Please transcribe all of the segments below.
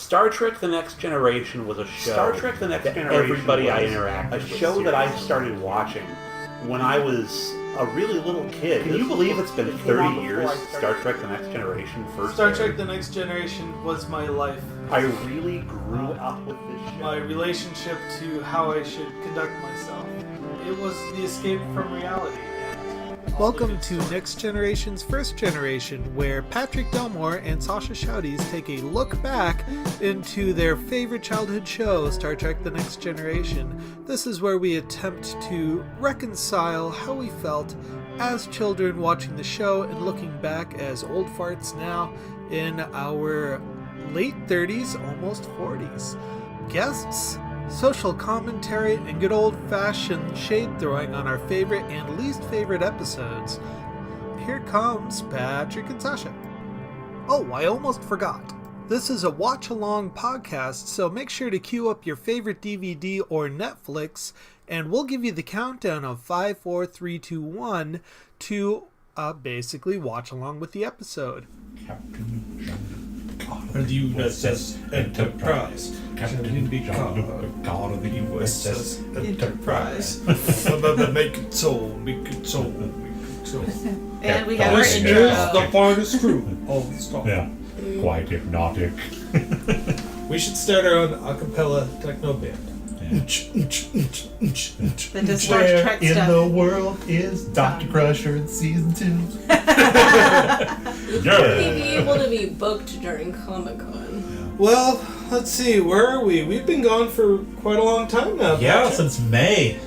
Star Trek The Next Generation was a show. Everybody I interacted with. A show that I started watching when I was a really little kid. Can you believe it's been 30 years Star Trek The Next Generation first Star Trek The Next Generation was my life. I really grew up with this show. My relationship to how I should conduct myself. It was the escape from reality. Welcome to Next Generation's First Generation, where Patrick Delmore and Sascha Shouties take a look back into their favorite childhood show, Star Trek The Next Generation. This is where we attempt to reconcile how we felt as children watching the show and looking back as old farts now in our late 30s, almost 40s. Guests, social commentary, and good old-fashioned shade-throwing on our favorite and least favorite episodes. Here comes Patrick and Sascha. Oh, I almost forgot. This is a watch-along podcast, so make sure to queue up your favorite DVD or Netflix, and we'll give you the countdown of 5, 4, 3, 2, 1 to basically watch along with the episode. Captain the USS Enterprise. Captain Picard, God of the USS Enterprise. Make it so, make it so, make it so. And we have our intro. The finest crew of the star. Yeah, quite hypnotic. We should start our own a cappella techno band. That does Star Where Trek in stuff. the world is Dr. Crusher in season 2? You'd be able to be booked during Comic-Con. Well, let's see, where are we? We've been gone for quite a long time now. Yeah, Patrick. since May.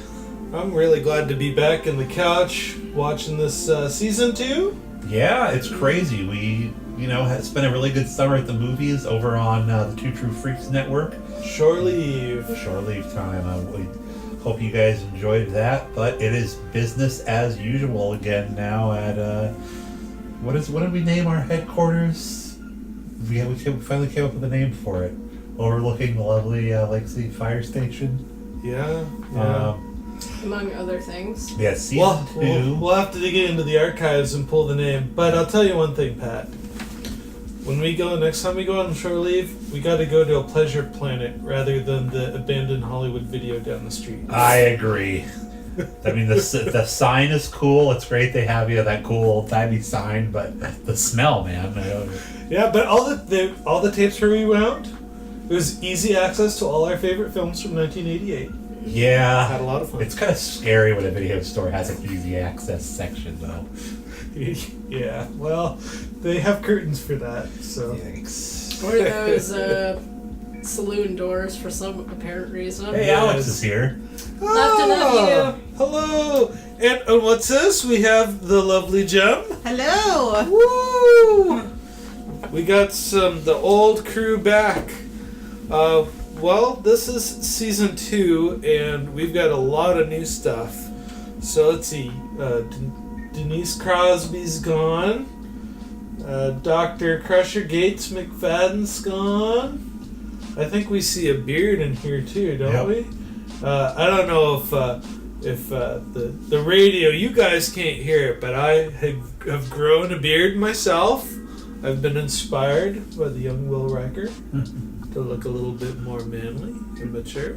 I'm really glad to be back in the couch watching this season 2. Yeah, it's crazy. We, it's been a really good summer at the movies over on the Two True Freaks Network. Shore leave. Short leave time. We hope you guys enjoyed that, but it is business as usual again now at what did we name our headquarters? We finally came up with a name for it, overlooking the lovely Lake City Fire Station. Yeah. Among other things. Yeah, season 2. We'll have to dig into the archives and pull the name. But I'll tell you one thing, Pat. Next time we go on shore leave, we got to go to a pleasure planet rather than the abandoned Hollywood video down the street. I agree. I mean, the sign is cool. It's great they have that cool old-timey sign, but the smell, man. Yeah, but all the tapes were rewound. It was easy access to all our favorite films from 1988. Yeah. Had a lot of fun. It's kind of scary when a video store has an easy access section, though. Yeah, well, they have curtains for that, so. Yikes. Or those saloon doors for some apparent reason. Hey, Alex is here. Left enough you. Hello! And what's this? We have the lovely Gem. Hello! Woo! We got the old crew back. Well, this is season 2, and we've got a lot of new stuff. So let's see. Denise Crosby's gone. Dr. Crusher Gates McFadden's gone. I think we see a beard in here too, don't we? I don't know if the radio, you guys can't hear it, but I have grown a beard myself. I've been inspired by the young Will Riker to look a little bit more manly and mature.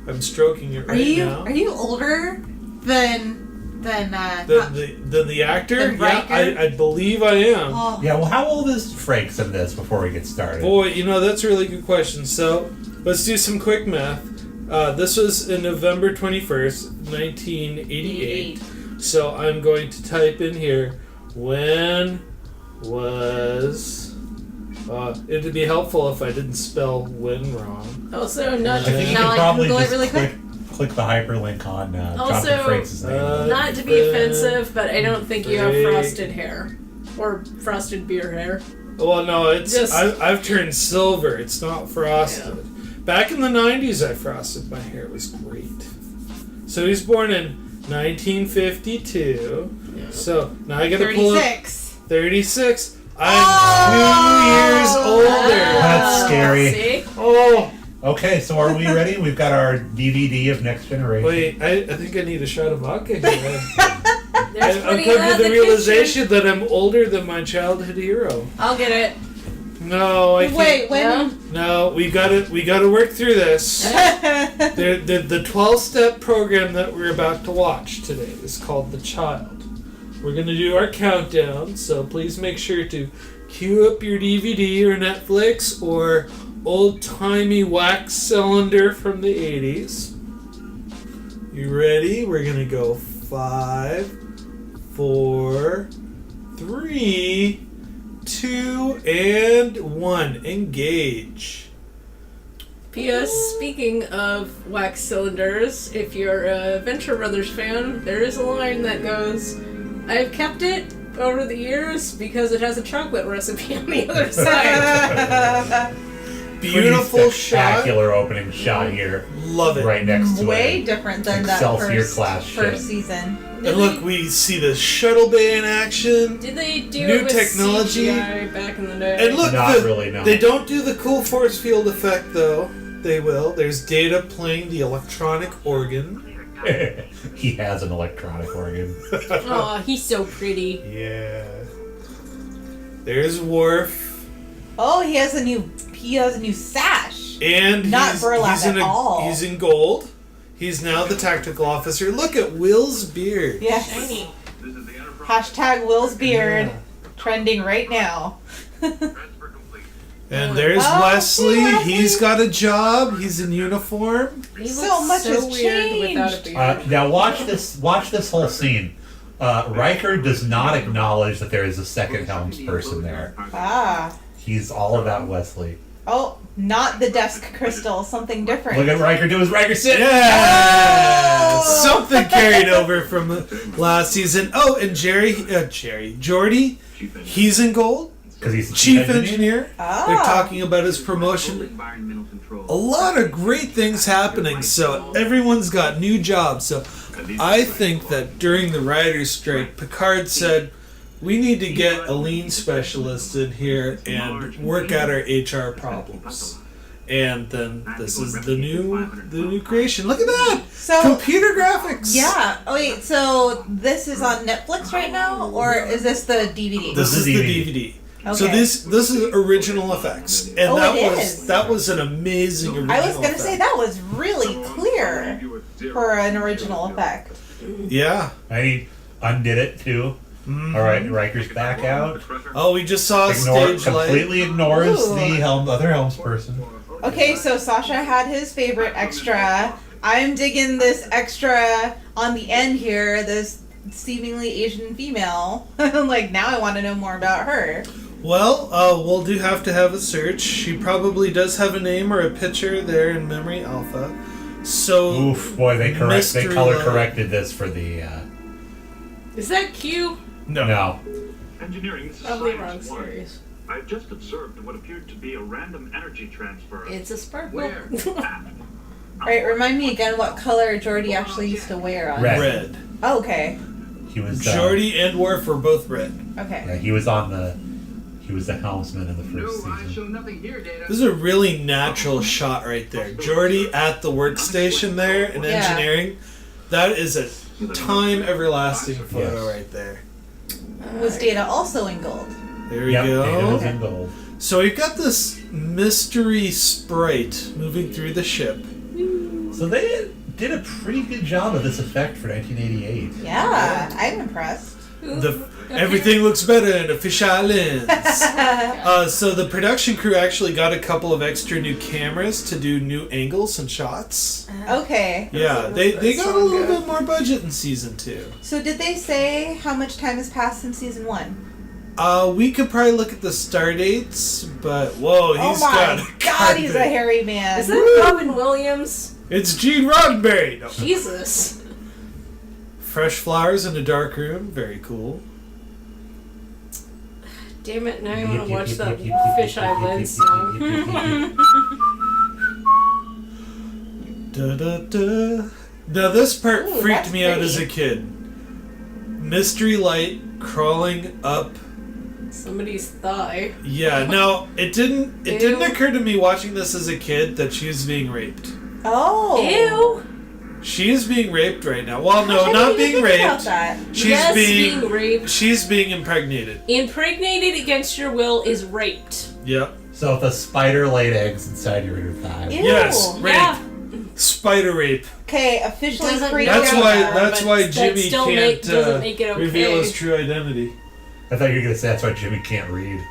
I'm stroking it now. Are you older than the actor? Than Riker? Yeah, I believe I am. Oh. Yeah, well, how old is Franks in this before we get started? Boy, that's a really good question. So, let's do some quick math. This was in November 21st, 1988. So, I'm going to type in here, when was... it'd be helpful if I didn't spell when wrong. Also, I not think you Now can I probably Google it just really quick. click the hyperlink on Also, Jonathan Frakes' name. not to be offensive, but I don't think you have frosted hair. Or frosted beer hair. Well, no, it's Just- I've turned silver. It's not frosted. Back in the 90s, I frosted my hair. It was great. So he was born in 1952. Yeah. So now I gotta pull up 36. 36. I'm 2 years older. That's scary. See? Oh, Okay, so are we ready? We've got our DVD of Next Generation. wait, I think I need a shot of vodka here. There's I've plenty come around to the kitchen. realization that I'm older than my childhood hero. I'll get it. No, I can't. Wait, when? No, we gotta work through this. The 12-step program that we're about to watch today is called The Child. We're gonna do our countdown, so please make sure to queue up your DVD or Netflix or old-timey wax cylinder from the 80s. You ready? We're gonna go 5, 4, 3, 2, and 1. Engage. P.S. Speaking of wax cylinders, if you're a Venture Brothers fan, there is a line that goes, "I've kept it over the years because it has a chocolate recipe on the other side." Beautiful shot. Spectacular opening shot here. Love it. Right next to Way it. different than Excelsior that class first ship. season. And look, we see the shuttle bay in action. Did they do New it with technology. CGI back in the day? And look, Not really, no. They don't do the cool force field effect, though. They will. There's Data playing the electronic organ. He has an electronic organ. Aw, he's so pretty. Yeah. There's Worf. Oh, he has a new sash. And Not he's burlap at all. He's in gold. He's now the tactical officer. Look at Will's beard. Yes. Shiny. Hashtag Will's beard. Yeah. Trending right now. And there's Oh, Wesley. see Wesley? He's got a job. He's in uniform. He So looks much so has weird without a changed. beard. Now watch this whole scene. Riker does not acknowledge that there is a second helms person there. Ah. He's all about Wesley. Oh, not the desk crystal. Something different. Look at Riker do his Riker sit. Yeah! Oh! Something carried over from last season. Oh, and Geordi, he's in gold. Because he's the Chief engineer. Ah. They're talking about his promotion. A lot of great things happening, so everyone's got new jobs. So I think that during the writer's strike, Picard said, we need to get a lean specialist in here and work out our HR problems. And then this is the new creation. Look at that! So- Computer graphics! Yeah. Oh, wait, so this is on Netflix right now? Or is this the DVD? This is the DVD. DVD. Okay. So this is original effects. And Oh, that it was is. that was an amazing original I was going to effect. say that was really clear for an original effect. Yeah. And he undid it too. Mhm. All right, Riker's back out. Oh, we just saw a stage light. Completely ignores Ooh. the other helms person. Okay, so Sasha had his favorite extra. I'm digging this extra on the end here, this seemingly Asian female. Like, now I want to know more about her. Well, we'll have to have a search. She probably does have a name or a picture there in Memory Alpha. So, Oof, boy, they mystery color light. corrected this for the. Is that Q? No. Engineering, this is Probably Science wrong One. series. I've just observed what appeared to be a random energy transfer. It's a sparkle. Where? Alright, remind me again what color Geordi actually used to wear on Red. red. Oh, okay. He was. Geordi and Worf were both red. Okay. Yeah, he was on the. He was the helmsman in the first season. nothing here, Data. This is a really natural shot right there. Geordi at the workstation there in Yeah. engineering. That is a time everlasting photo Yes. right there. Was Data also in gold? There we Yep, Data was go. in gold. So we've got this mystery sprite moving through the ship. So they did a pretty good job of this effect for 1988. Yeah, I'm impressed. Everything looks better in a fisheye lens. So the production crew actually got a couple of extra new cameras to do new angles and shots. Okay. Yeah, they got a little bit more budget in season 2. So did they say how much time has passed since season 1? We could probably look at the star dates, but whoa, he's oh got my a god, he's a carpet. hairy man. Is that Robin Williams? It's Gene Roddenberry. No. Jesus. Fresh flowers in a dark room, very cool. Damn it, now I want to watch that fisheye lens song. Da, da, da. Now this part Ooh, freaked that's me out pretty. as a kid. Mystery light crawling up. Somebody's thigh. Yeah, no, it didn't Ew. occur to me watching this as a kid that she was being raped. Oh. Ew! She is being raped right now. Well, Gosh, no, I not didn't being even think about raped. that. She's Yes, being being raped. She's being impregnated. Impregnated against your will is raped. Yep. So if a spider laid eggs inside your inner thigh. Ew. Yes, rape. Yeah. Spider rape. Okay, officially Doesn't free. make That's Yeah, why. but That's why that Jimmy still can't doesn't make it okay. reveal his true identity. I thought you were going to say that's why Jimmy can't read.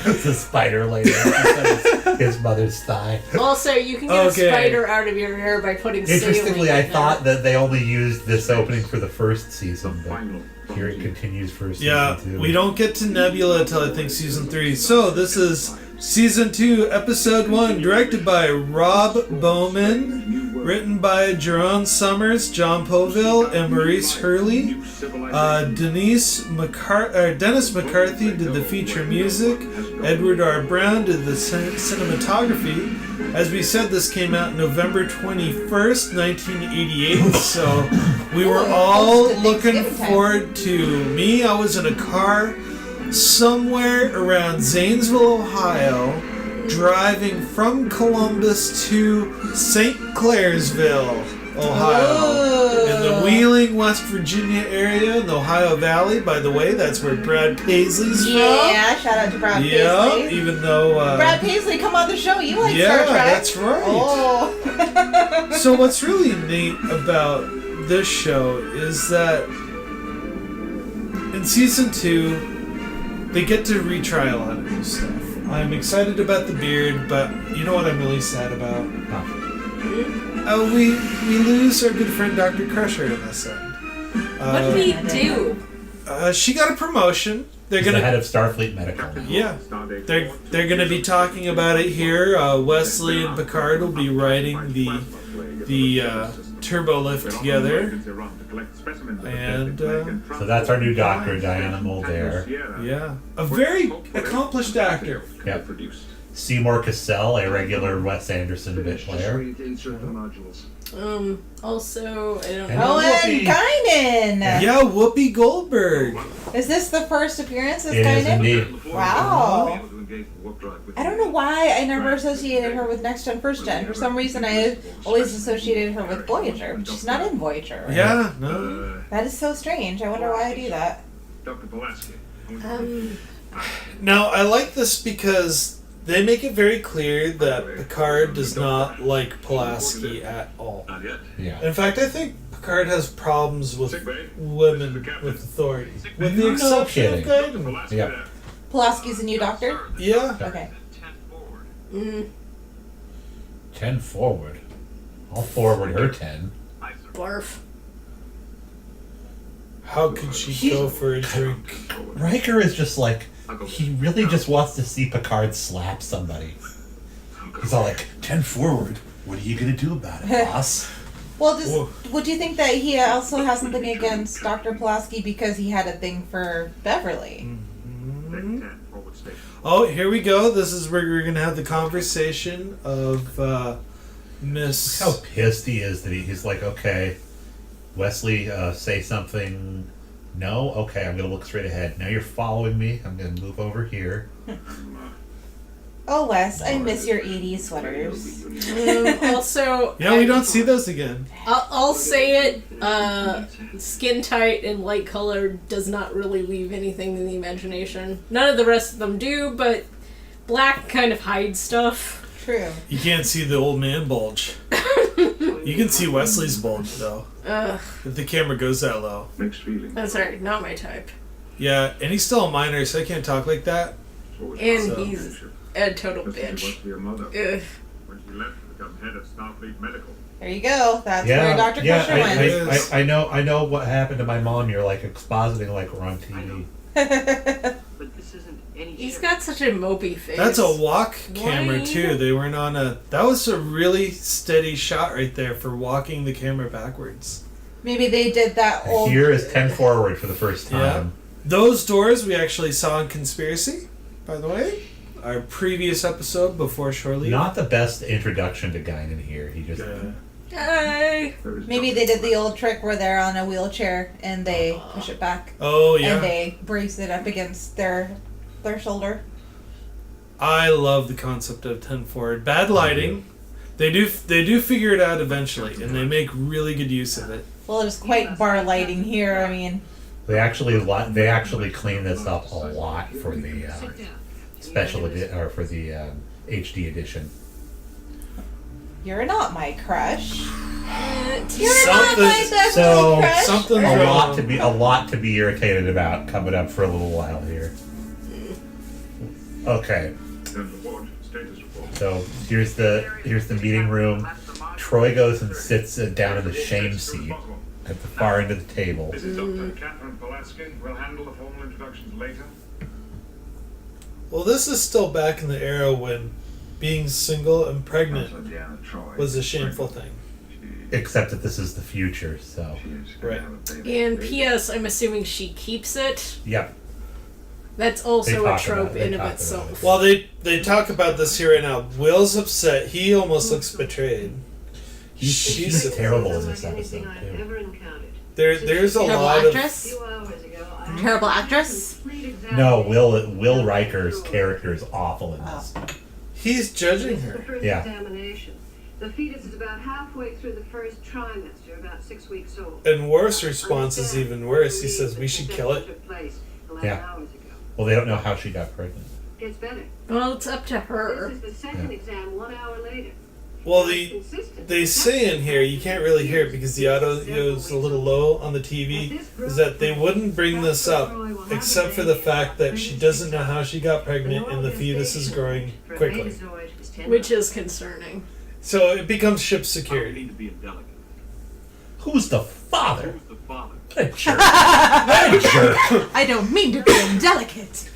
It's a spider laid eggs inside his mother's thigh. Also, you can get a spider out of your hair by putting Interestingly, I saline in thought there. that they only used this opening for the first season, but here it continues for season 2. We don't get to Nebula until I think season 3. So this is season 2, episode 1, directed by Rob Bowman, written by Jerome Summers, John Poville, and Maurice Hurley. Dennis McCarthy did the feature music. Edward R. Brown did the cinematography. As we said, this came out November 21st, 1988, so we were all looking forward to me. I was in a car somewhere around Zanesville, Ohio, driving from Columbus to St. Clairsville, Ohio, in the Wheeling, West Virginia area in the Ohio Valley. By the way, that's where Brad Paisley's from. Yeah, shout out to Brad Paisley. Even though Brad Paisley, come on the show. You like Star Trek? That's right. Oh. So what's really neat about this show is that in season 2, they get to retry a lot of new stuff. I'm excited about the beard, but you know what I'm really sad about? We lose our good friend Dr. Crusher in this end. What did he do? She got a promotion. They're He's gonna the head of Starfleet Medical. Yeah, they're gonna be talking about it here. Wesley and Picard will be riding the turbo lift together, and so that's our new doctor, Diana Muldaur. Yeah, a very accomplished actor. Yep. Seymour Cassell, a regular Wes Anderson bit player. Also, I don't And know. Owen Guinan. Yeah, Whoopi Goldberg. Is this the first appearance as It is Guinan? indeed. Wow. I don't know why I never associated her with Next Gen, First Gen. For some reason, I always associated her with Voyager. But she's not in Voyager. Right? Yeah, no. That is so strange. I wonder why I do that. Dr. Pulaski. Now, I like this because they make it very clear that Picard does not like Pulaski at all. Not yet. Yeah. In fact, I think Picard has problems with women with authority. With the exception of Guinan. Yep. Pulaski's a new doctor? Yeah. Okay. 10 forward. I'll forward her 10. Barf. How could she go for a drink? Riker is just like, he really just wants to see Picard slap somebody. He's all like, 10 forward. What are you going to do about it, boss? Well, would you think that he also has something against Dr. Pulaski because he had a thing for Beverly? Oh, here we go. This is where we're going to have the conversation of Miss... Look how pissed he is that he's like, okay, Wesley, say something. No? Okay, I'm going to look straight ahead. Now you're following me. I'm going to move over here. Oh, Wes, I miss your 80s sweaters. Also, Yeah, we don't see those again. I'll say it. Skin tight and light colored does not really leave anything in the imagination. None of the rest of them do, but black kind of hides stuff. True. You can't see the old man bulge. You can see Wesley's bulge, though. If the camera goes that low. Mixed feelings. That's right, not my type. Yeah, and he's still a minor, so I can't talk like that. And he's a total bitch. Ugh. When she left to become head of Starfleet Medical. There you go. That's where Dr. Crusher went. I know what happened to my mom. You're like expositing like we're on TV. But this isn't any He's show. got such a mopey face. That's a walk camera, Why? too. They weren't on a... That was a really steady shot right there for walking the camera backwards. Maybe they did that old... Here is 10 forward for the first time. Yeah. Those doors we actually saw in Conspiracy, by the way. Our previous episode before Shore Leave. Not the best introduction to Guinan here. He just... Hey. Maybe they did the old trick where they're on a wheelchair and they push it back. Oh, yeah. And they brace it up against their shoulder. I love the concept of 10 forward. Bad lighting. They do figure it out eventually, and they make really good use of it. Well, there's quite bar lighting here. I mean... They actually clean this up a lot for the special edition or for the HD edition. You're not my crush. You're not my best So crush. Something's a wrong. lot to be irritated about coming up for a little while here. Okay. So here's the meeting room. Troi goes and sits down in the shame seat at the far end of the table. This is Dr. Catherine Polaskin. We'll handle the formal introductions later. Well, this is still back in the era when being single and pregnant was a shameful thing. Except that this is the future, so. Right. And P.S. I'm assuming she keeps it. Yep. That's They also a talk trope about it. They in of talk about itself. it. Well, they talk about this here right now. Will's upset. He almost looks betrayed. She's terrible in this episode, I've too. ever encountered. There's a Terrible lot actress? A few hours ago, I Terrible had a actress? complete No, examination. Will Riker's character is awful in this. He's judging This is the her. first Yeah. examination. The fetus is about halfway through the first trimester, about 6 weeks old. And Worf's response is even worse. He says we should kill it. Took place 11 Yeah. hours ago. Well, they don't know how she got pregnant. Gets better. Well, it's up to her. This is the second Yeah. exam 1 hour later. Well, Consistent. they say in here, you can't really hear it because the audio is a little low on the TV, is that they wouldn't bring this up except for the fact that she doesn't know how she got pregnant and the fetus is growing quickly. Which is concerning. So it becomes ship I security. need to be indelicate. Who's the father? Who's the father? What a jerk. What a jerk. I don't mean to be indelicate.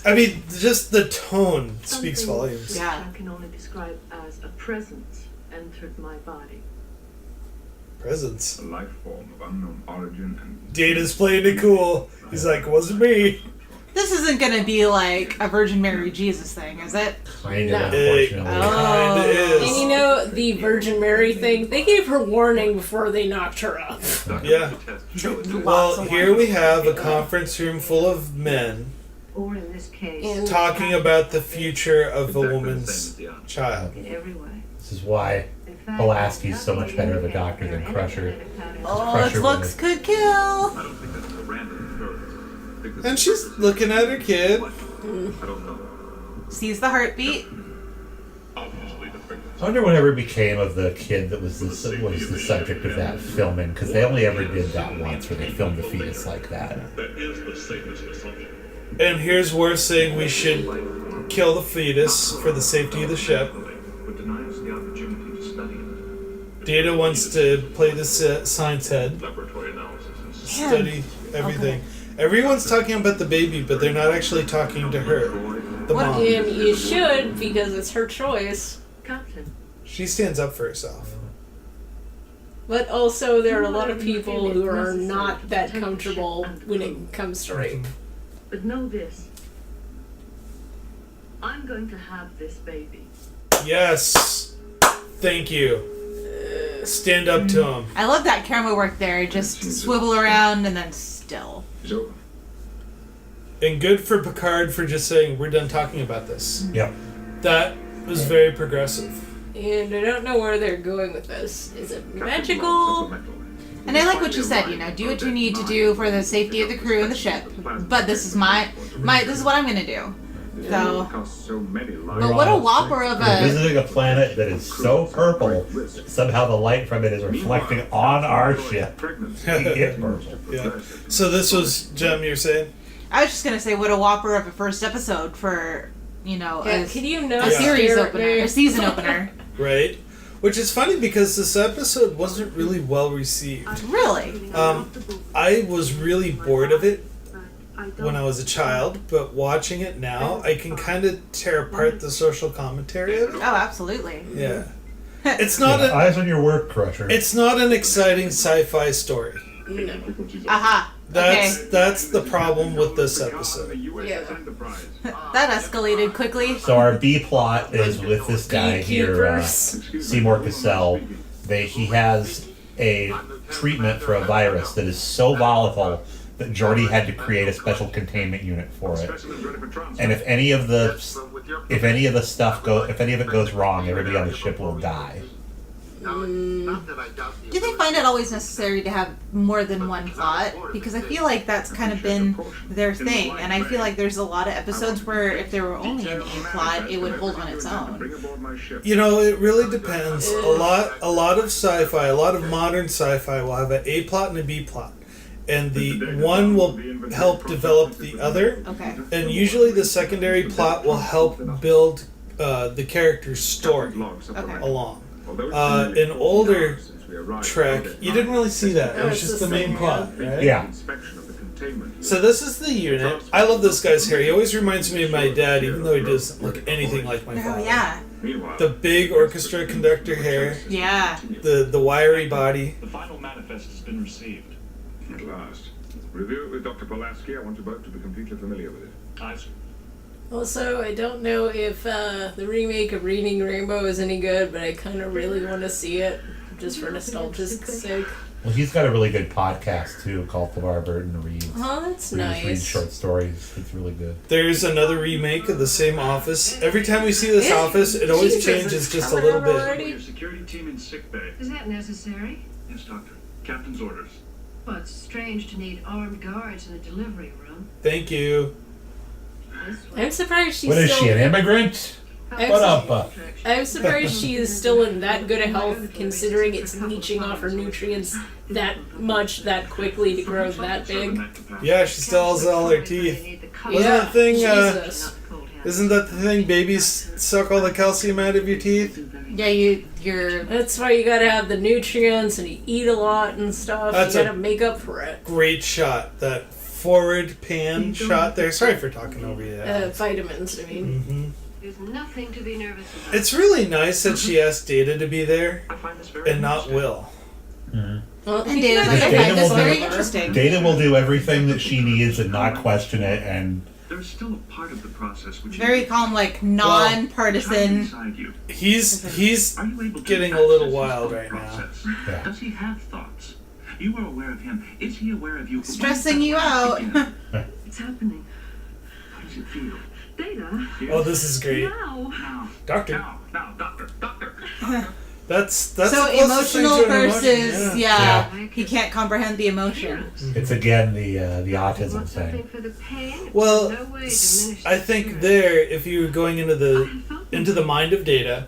I mean, just the tone speaks volumes. Yeah. I can only describe as a presence entered my body. Presence. A life form of unknown origin and... Data's playing it cool. He's like, wasn't me. This isn't gonna be like a Virgin Mary Jesus thing, is it? Kind No. of, unfortunately. Oh. Kinda is. And you know, the Virgin Mary thing, they gave her warning before they knocked her up. Yeah. Lots Well, of here we have a conference room full of men Or in this case, And talking about the future of a Exactly the woman's same as the answer. child. in every way. This is why In fact, Pulaski's so much better of a doctor than Crusher. Oh, Crusher its looks could kill. I don't think that's a random occurrence. I think this And is- she's looking at her kid. I don't know. Sees the heartbeat. Obviously the pregnancy. I wonder whatever became of the kid that was the subject of that filming, because they only ever did that once, where they filmed the fetus like that. That is the safest assumption. And here's Worf saying we should kill the fetus for the safety of the ship. But denies the opportunity to study it. Data wants to play the science head, Laboratory analysis and study everything. Everyone's talking about the baby, but they're not actually talking to her, the mom. And you should, because it's her choice. Captain, She stands up for herself. But also, there are a lot of people who are not that comfortable when it comes to rape. but know this. I'm going to have this baby. Yes. Thank you. Stand up to him. I love that camera work there. Just swivel around and then still. it's over. And good for Picard for just saying, we're done talking about this. Yep. That was very progressive. And I don't know where they're going with this. Is it magical? Supplemental. And I like what you said, you know, do what you need to do for the safety of the crew and the ship. But this is this is what I'm gonna do. So, Costs so many but lives. what a whopper of We're a... visiting a planet that is so purple that somehow the light from it is reflecting on our ship. Pregnancy. It's purple. Yeah. So this was, Jem, you're saying? I was just gonna say, what a whopper of a first episode for, you know, Yeah, can you know a series Spirit opener, Day? a season opener. Right? Which is funny because this episode wasn't really well received. Really? I was really bored of it when I was a child, but watching it now, I can kind of tear apart the social commentary of Oh, it. absolutely. Yeah. It's not Yeah, a, eyes on your work, Crusher. it's not an exciting sci-fi story. No. Aha. That's the problem with this episode. Yeah. Enterprise. That escalated quickly. So our B plot is with this guy here, Beekeepers. Seymour Cassell. He has a treatment for a virus that is so volatile that Geordi had to create a special containment unit for it. Specimens ready for transfer. And if any of it goes wrong, everybody on the ship will die. Do they find it always necessary to have more than one plot? Because I feel like that's kind of been their thing, and I feel like there's a lot of episodes where if there were only an A plot, it would hold on its own. You know, it really depends. A lot of sci-fi, a lot of modern sci-fi will have an A plot and a B plot. And the one will help develop the other. Okay. And usually the secondary plot will help build the character's story along. In older Trek, you didn't really see that. It was just the main plot, right? Yeah. So this is the unit. I love this guy's hair. He always reminds me of my dad, even though he doesn't look anything like my father. Oh, yeah. The big orchestra conductor hair. Yeah. The wiry body. The final manifest has been received. At last. Review it with Dr. Pulaski. I want you both to be completely familiar with it. Aye, sir. Also, I don't know if the remake of Reading Rainbow is any good, but I kind of really want to see it, just for nostalgia's sake. Well, he's got a really good podcast too called LeVar Burton Reads. Oh, that's He just reads nice. short stories. It's really good. There's another remake of the same Office. Every time we see this Office, it always Jesus, changes it's just a coming little out bit. already? Your security team in sickbay. Is that necessary? Yes, Doctor. Captain's orders. Well, it's strange to need armed guards in a delivery room. Thank you. This I'm surprised she's What is still. she, an immigrant? I'm What su- up? I'm surprised she is still in that good a health, considering it's leaching off her nutrients that much, that quickly to grow that big. Yeah, she still has all her teeth. Wasn't Yeah, that thing, Jesus. Isn't that the thing, babies suck all the calcium out of your teeth? Yeah, you're... That's why you gotta have the nutrients and you eat a lot and stuff. That's you gotta a- make up for it. Great shot. That forward pan shot there. Sorry for talking over you. Vitamins, I mean. Mm-hmm. There's nothing to be nervous about. It's really nice that she asked Data to be there I find this very and not interesting. Will. Well, And Data's like, Yeah, okay, Data that's will very do- interesting. Data will do everything that she needs and not question it, and There's still a part of the process which Very calm, like, non-partisan. inside you. He's Are you able to getting a access little his wild thought right now. process? Yeah. Does he have thoughts? You are aware of him. Is he aware of you? Stressing you out. It's happening. How does it feel? Data? Oh, this is great. Now. Now, Doctor. now, doctor. That's So the closest thing emotional to an emotion, versus, yeah. yeah, he can't comprehend the emotion. it's again the You autism want something thing. for the pain? Well, No way diminish I the think spirit. there, if you were going into the mind of Data,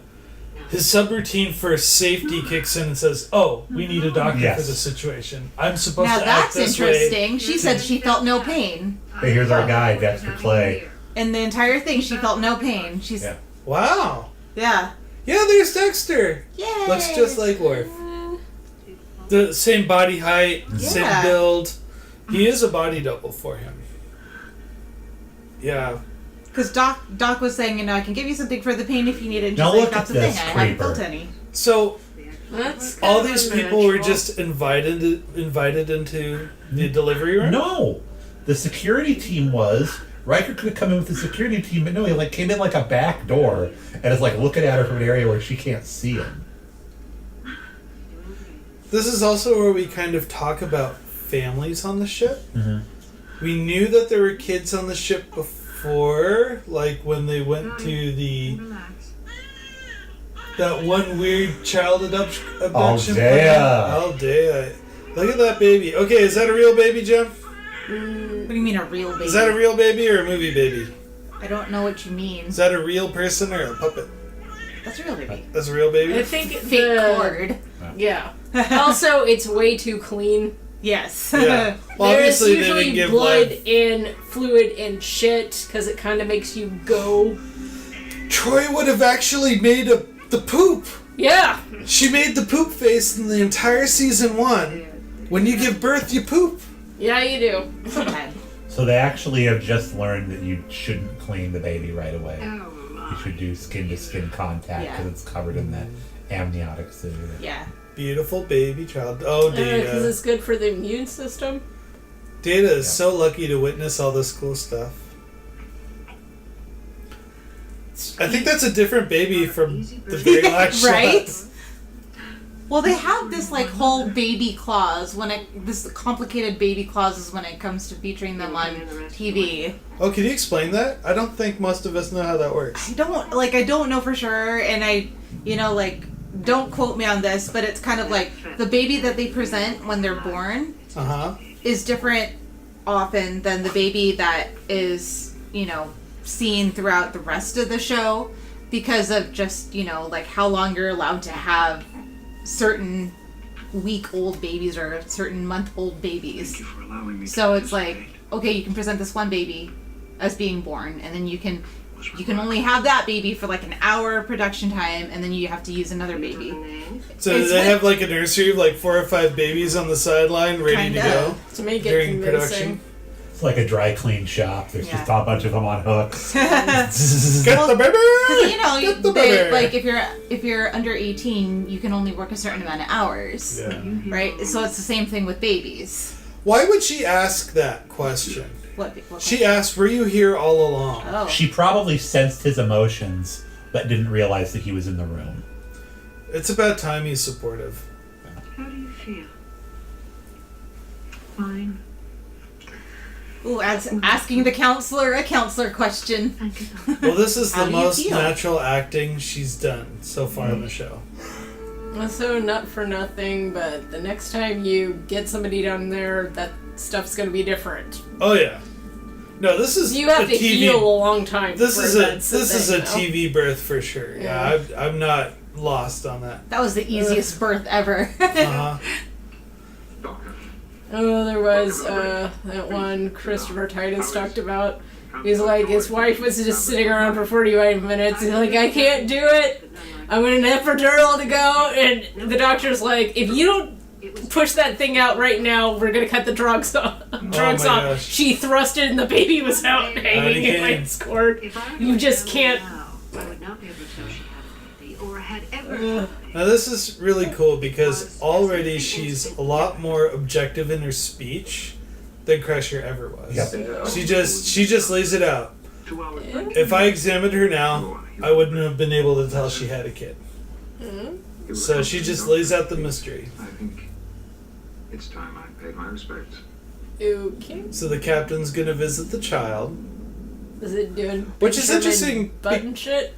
his subroutine for safety kicks in and says, "Oh, we need a doctor Yes. for this situation. I'm supposed Now to act that's this way." interesting. She said she felt no pain. Hey, here's our guy, Dexter Clay. In the entire thing, she felt no pain. She's, Yeah. Wow. yeah. Yeah, there's Dexter. Yay! Looks just like Worf. The same body height, same Yeah. build. He is a body double for him. Yeah. Because Doc was saying, you know, I can give you something for the pain if you need it. And Now she's look like, that's at the thing. this I haven't creeper. felt any. So That's all kind of these people were unnatural. just invited into the delivery room. No, the security team was. Riker could have come in with the security team, but no, he like came in like a back door and is like looking at her from an area where she can't see him. This is also where we kind of talk about families on the ship. Mm-hmm. We knew that there were kids on the ship before, like when they went to the Relax. that one weird child abduction. Aldea. Aldea. Look at that baby. Okay, is that a real baby, Jem? What do you mean a real baby? Is that a real baby or a movie baby? I don't know what you mean. Is that a real person or a puppet? That's a real baby. That's a real I baby? think Fake cord. Yeah. Also, it's way too clean. Yes. Yeah. Well, There's obviously they usually didn't give blood life. and fluid and shit because it kind of makes you go. Troi would have actually made the poop. Yeah. She made the poop face in the entire season 1. When you give birth, you poop. Yeah, you do. Sometimes. So they actually have just learned that you shouldn't clean the baby right away. Oh, You should do skin-to-skin contact Yeah. because it's covered in that amniotic fluid. Yeah. Beautiful baby child. Oh, Because Data. it's good for the immune system. Data is so lucky to witness all this cool stuff. I think that's a different baby from the very last Right? shot. Well, they have this like whole baby clause this complicated baby clauses when it comes to featuring them on TV. Oh, can you explain that? I don't think most of us know how that works. I don't know for sure, and don't quote me on this, but it's kind of like the baby that they present when they're born is different often than the baby that is, seen throughout the rest of the show because of just, like how long you're allowed to have certain week-old babies or certain month-old babies. So it's like, okay, you can present this one baby as being born, and then you can only have that baby for like an hour of production time, and then you have to use another baby. So do they have like a nursery of like 4 or 5 babibies on the sideline ready to go to make it during convincing. production? It's like a dry clean shop. There's just a bunch of them on hooks. Get the baby! Get the baby! Like if you're under 18, you can only work a certain amount of hours, right? So it's the same thing with babies. Why would she ask that question? What She asked, "Were you here all along?" Oh. She probably sensed his emotions, but didn't realize that he was in the room. It's about time he's supportive. How do you feel? Fine. Ooh, asking the counselor a counselor question. Thank you. Well, this is How the do you most feel? natural acting she's done so far in the show. So not for nothing, but the next time you get somebody down there, that stuff's gonna be different. Oh yeah. No, this is You have a to TV. heal a long time. This for is that a thing, TV birth for sure. Yeah, I'm not lost on that. That was the easiest birth ever. Uh-huh. Oh, there was that one Christopher Titus talked about. He's like, his wife was just sitting around for 45 minutes. He's like, I can't do it. I'm in an epidural to go. And the doctor's like, if you don't push that thing out right now, we're going to cut the drugs off. Gosh. She thrust it and the baby was out hanging in my cord. You just can't. I would not be able to tell she had a baby or had ever. Now this is really cool because already she's a lot more objective in her speech than Crusher ever was. Yep. She just lays it out. If I examined her now, I wouldn't have been able to tell she had a kid. So she just lays out the mystery. I think it's time I paid my respects. Okay. So the captain's gonna visit the child. Is it doing Which is interesting. button shit?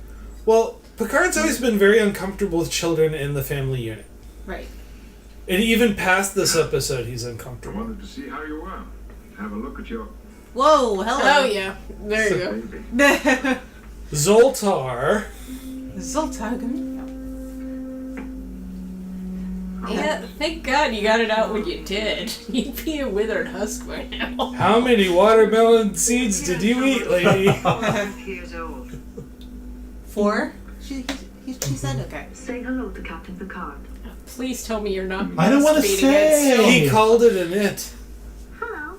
Well, Picard's always been very uncomfortable with children in the family unit. Right. And even past this episode, he's I uncomfortable. wanted to see how you were. Have a look at your Whoa, hello. Oh yeah, there you go. baby. Zoltar. Zoltar. Yeah, thank God you got it out when you did. You'd be a withered husk by now. How many watermelon seeds did you eat, lady? 5 years old. 4? She said okay. Say hello to Captain Picard. Please tell me you're not. I don't wanna breastfeeding say. it He called it an it. Hello.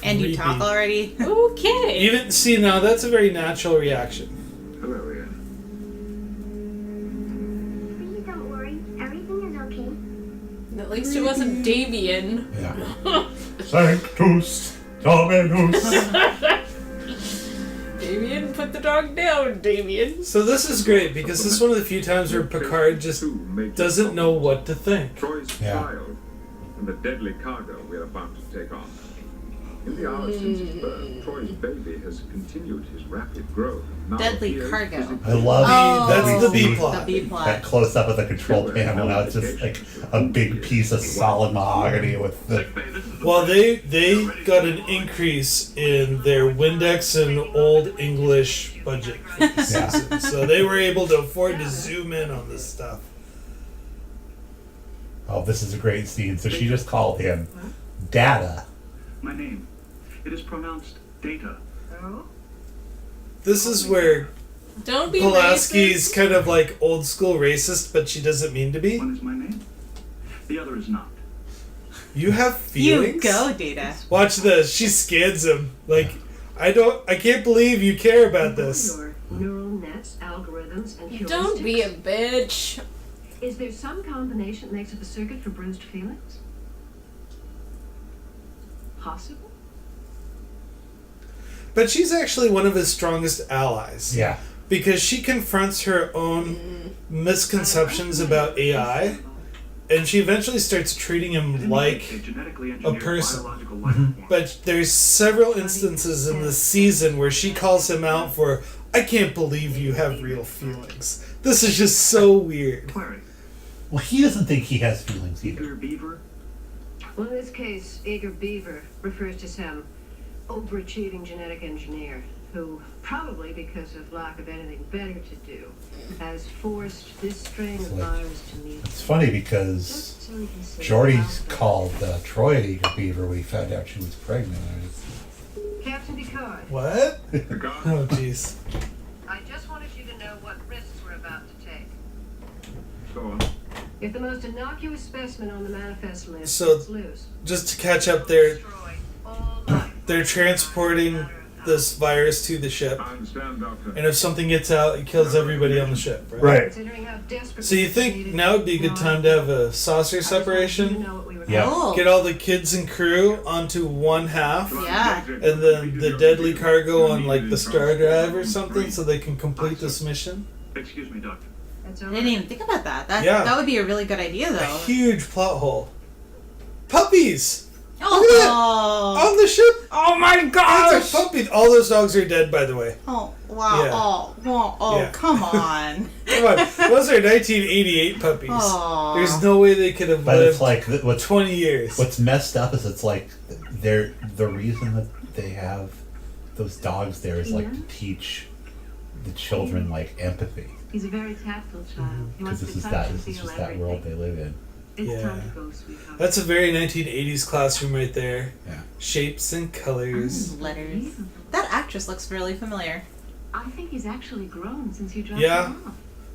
And you Creepy. talk already? still. Okay. Even see now, that's a very natural reaction. Hello, Ian. Please don't worry. Everything is okay. At least it wasn't Davian. Yeah. Sanctus Dominus. Davian, put the dog down, Davian. So this is great because this is one of the few times where Picard just doesn't know what to think. Troy's Yeah. child and the deadly cargo we're about to take on. In the hours since his birth, Troy's baby has continued his rapid growth. Now Deadly he is cargo. physically- I love Oh, That's that the we B see plot. The B plot. that close up of the control panel. Now it's just like a big piece of solid mahogany with the. Well, they got an increase in their Windex and Old English budget for the Yeah. season, so they were able to afford to zoom in on this stuff. Oh, this is a great scene. So she just called him Data. My name. It is pronounced Data. Oh? This is where Don't be Pulaski's racist. kind of like old school racist, but she doesn't mean to be. One is my name. The other is not. You have You feelings? go, Data. Watch this. She scans him. Like, I can't believe you care about this. Your neural nets, algorithms, and heuristics. Don't be a bitch. Is there some combination that makes up a circuit for bruised feelings? Possible? But she's actually one of his strongest allies. Yeah. Because she confronts her own misconceptions about AI, and she eventually starts treating him like genetically a engineered person. biological life form. But there's several instances in the season where she calls him out for I can't believe you have real feelings. This is just so weird. Well, he doesn't think he has feelings either. Eager beaver? Well, in this case, Eager Beaver refers to some overachieving genetic engineer who, probably because of lack of anything better to do, has forced this strain of virus to mutate. It's funny because Jordy's called Troi Eager Beaver when he found out she was pregnant. Captain Picard. What? Picard? Oh, jeez. I just wanted you to know what risks we're about to take. Go on. If the most innocuous specimen on the manifest list So- gets loose, Just to catch up there, destroy all life. they're transporting this virus to the ship. I understand, Doctor. And if something gets out, it kills everybody on the ship, right? Right. Considering how desperate So you think now would be a good time to have a saucer separation? Yeah. Oh. Get all the kids and crew onto one half, Yeah. and then the deadly cargo on like the star drive or something, so they can complete this mission. Excuse me, Doctor. That's I all didn't right. even think about that. Yeah. That would be a really good idea, A though. huge plot hole. Puppies Oh. on the ship. Oh my Lots gosh. of puppies. All those dogs are dead, by the way. Oh wow. Yeah. Oh, Yeah. come on. Come on, those are 1988 puppies. Aw. There's no way they could have But lived it's like what's 20 years. what's messed up is it's like they're the reason that they have those dogs there is like to teach the children like empathy He's a very tactful child. He because wants this to is touch that and this is feel just that world they live in. It's Yeah. time to go, sweetheart. That's a very 1980s classroom right there. Yeah. Shapes and colors. Letters. That actress looks really familiar. I think he's actually grown since you dropped Yeah. him off.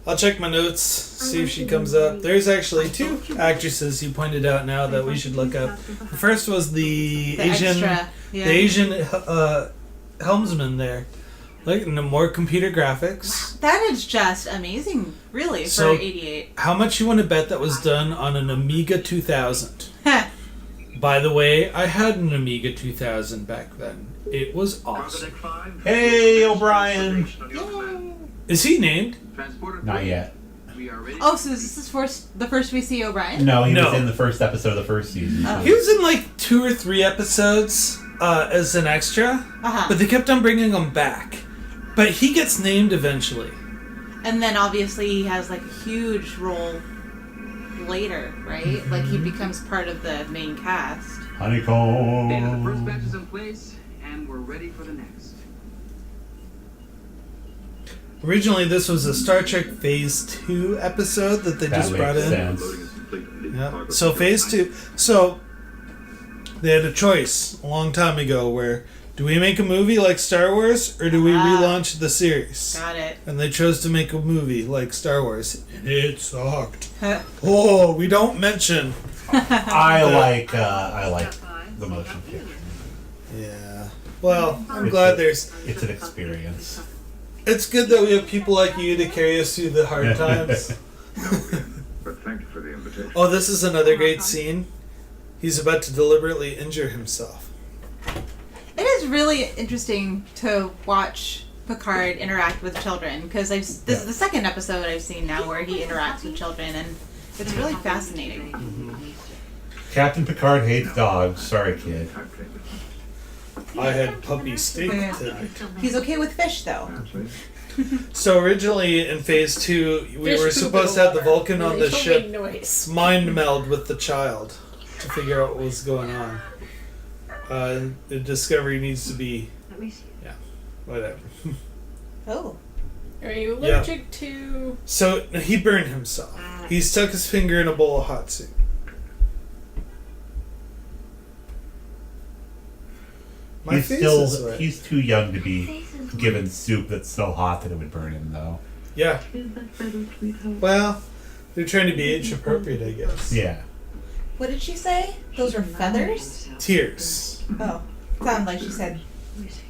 I'll check my notes, see if she comes up. There's actually 2 actresses you pointed out now that we should look up. The first was the Asian, extra. Yeah. the Asian helmsman there. Look, and the more computer graphics. That is just amazing, really, for So- 88. How much you want to bet that was done on an Amiga 2000? Heh. By the way, I had an Amiga 2000 back then. It was awesome. Deck 5. Hey, O'Brien. Is he named? Transporter Not three. yet. We are ready. Oh, so this is the first we see O'Brien? No, he No. was in the first episode of the first season. Oh. He was in like 2 or 3 episodes as an extra, Uh-huh. but they kept on bringing him back. But he gets named eventually. And then obviously he has like a huge role later, right? Like he becomes part of the main cast. The first Honeycomb. batch is in place, and we're ready for the next. Originally, this was a Star Trek Phase 2 episode that they That just brought makes in. sense. Loading is complete. Yeah. So Phase 2. So they had a choice a long time ago where do we make a movie like Star Wars or do we relaunch the series? Got it. And they chose to make a movie like Star Wars, and it sucked. Oh, we don't mention. I like the motion picture. Yeah. Well, I'm glad there's. It's an experience. It's good that we have people like you to carry us through the hard times. But thank you for the invitation. Oh, this is another great scene. He's about to deliberately injure himself. It is really interesting to watch Picard interact with children because this is the second episode I've seen now where he interacts with children, and it's really fascinating. Captain Picard hates dogs. Sorry, kid. I had puppy steak tonight. He's okay with fish, though. So originally in Phase 2, we Fish were poop supposed in to have the water. Vulcan on They the don't ship make noise. mind meld with the child to figure out what was going on. The Discovery needs to be Let me see. whatever. Oh. Are you allergic to... So he burned himself. He stuck his finger in a bowl of hot soup. My He's face still is red. he's too young to be given soup that's so hot that it would burn him, though. Yeah. Is that better, sweetheart? Well, they're trying to be age appropriate, I guess. Yeah. What did she say? Those are feathers? Tears. Oh. Sounded like she said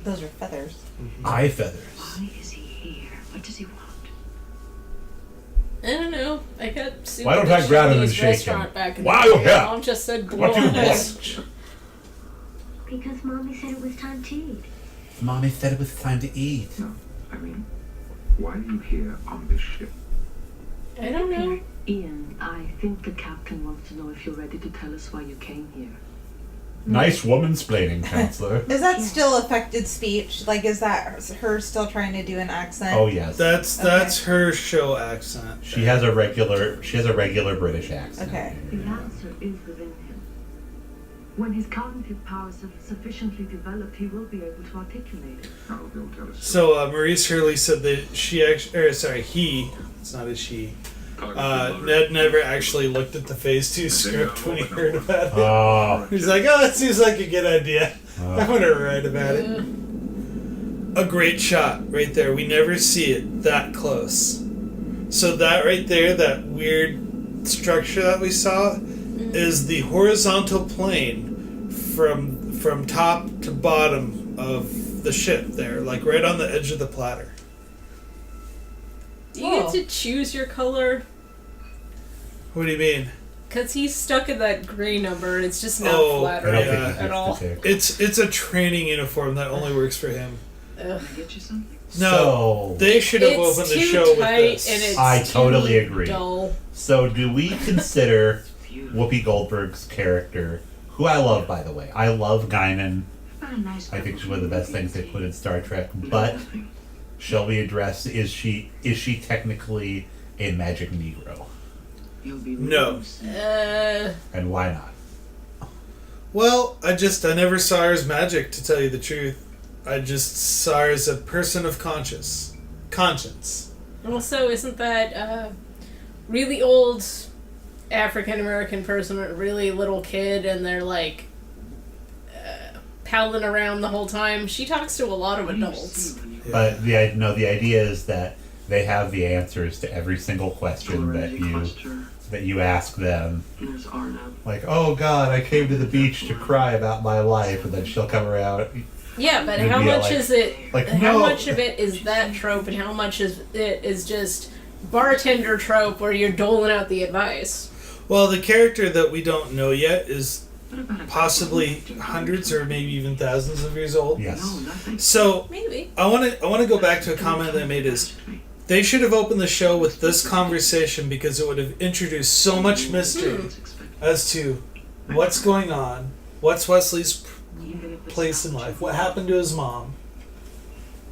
those are feathers. Eye feathers. Why is he here? What does he want? I don't know. I got soup Why don't at I a grab him and Chinese shake him? restaurant back in Wow, the day. yeah. Mom just said, What do you "Blow want? Because Mommy said it was time to eat. Mommy said it was time to eat. No, I mean, why are you here on this ship? I don't know. Ian, I think the captain wants to know if you're ready to tell us why you came here. Nice woman-splaining, Counselor. Is that still affected speech? Like, is that her still trying to do an accent? Oh yes. That's her show accent. She has a regular British accent. Okay. The answer is within him. When his cognitive powers have sufficiently developed, he will be able to articulate it. So Maurice Hurley said that he, it's not a she. Ned never actually looked at the Phase 2 script when he heard about it. Oh. He's like, oh, that seems like a good idea. I want to write about it. A great shot right there. We never see it that close. So that right there, that weird structure that we saw, is the horizontal plane from top to bottom of the ship there, like right on the edge of the platter. Do you get to choose your color? What do you mean? Because he's stuck in that gray number. It's just not flattering at all. It's a training uniform that only works for him. Ugh. No, they should have opened the show with this. And it's I totally agree. Dull. So do we consider Whoopi Goldberg's character, who I love, by the way. I love Guinan. I think she's one of the best things they put in Star Trek. But shall we address, is she technically a magic Negro? No. And why not? Well, I never saw her as magic, to tell you the truth. I just saw her as a person of conscience. Also, isn't that really old African-American person, a really little kid, and they're like palling around the whole time? She talks to a lot of adults. But the idea is that they have the answers to every single question that you ask them. Like, oh God, I came to the beach to cry about my life, and then she'll come around. Yeah, but how much is it? Like, how much of it is that trope, and how much is it is just bartender trope where you're doling out the advice? Well, the character that we don't know yet is possibly hundreds or maybe even thousands of years old. Yes. So maybe I want to go back to a comment that I made. Is they should have opened the show with this conversation, because it would have introduced so much mystery as to what's going on, what's Wesley's place in life, what happened to his mom.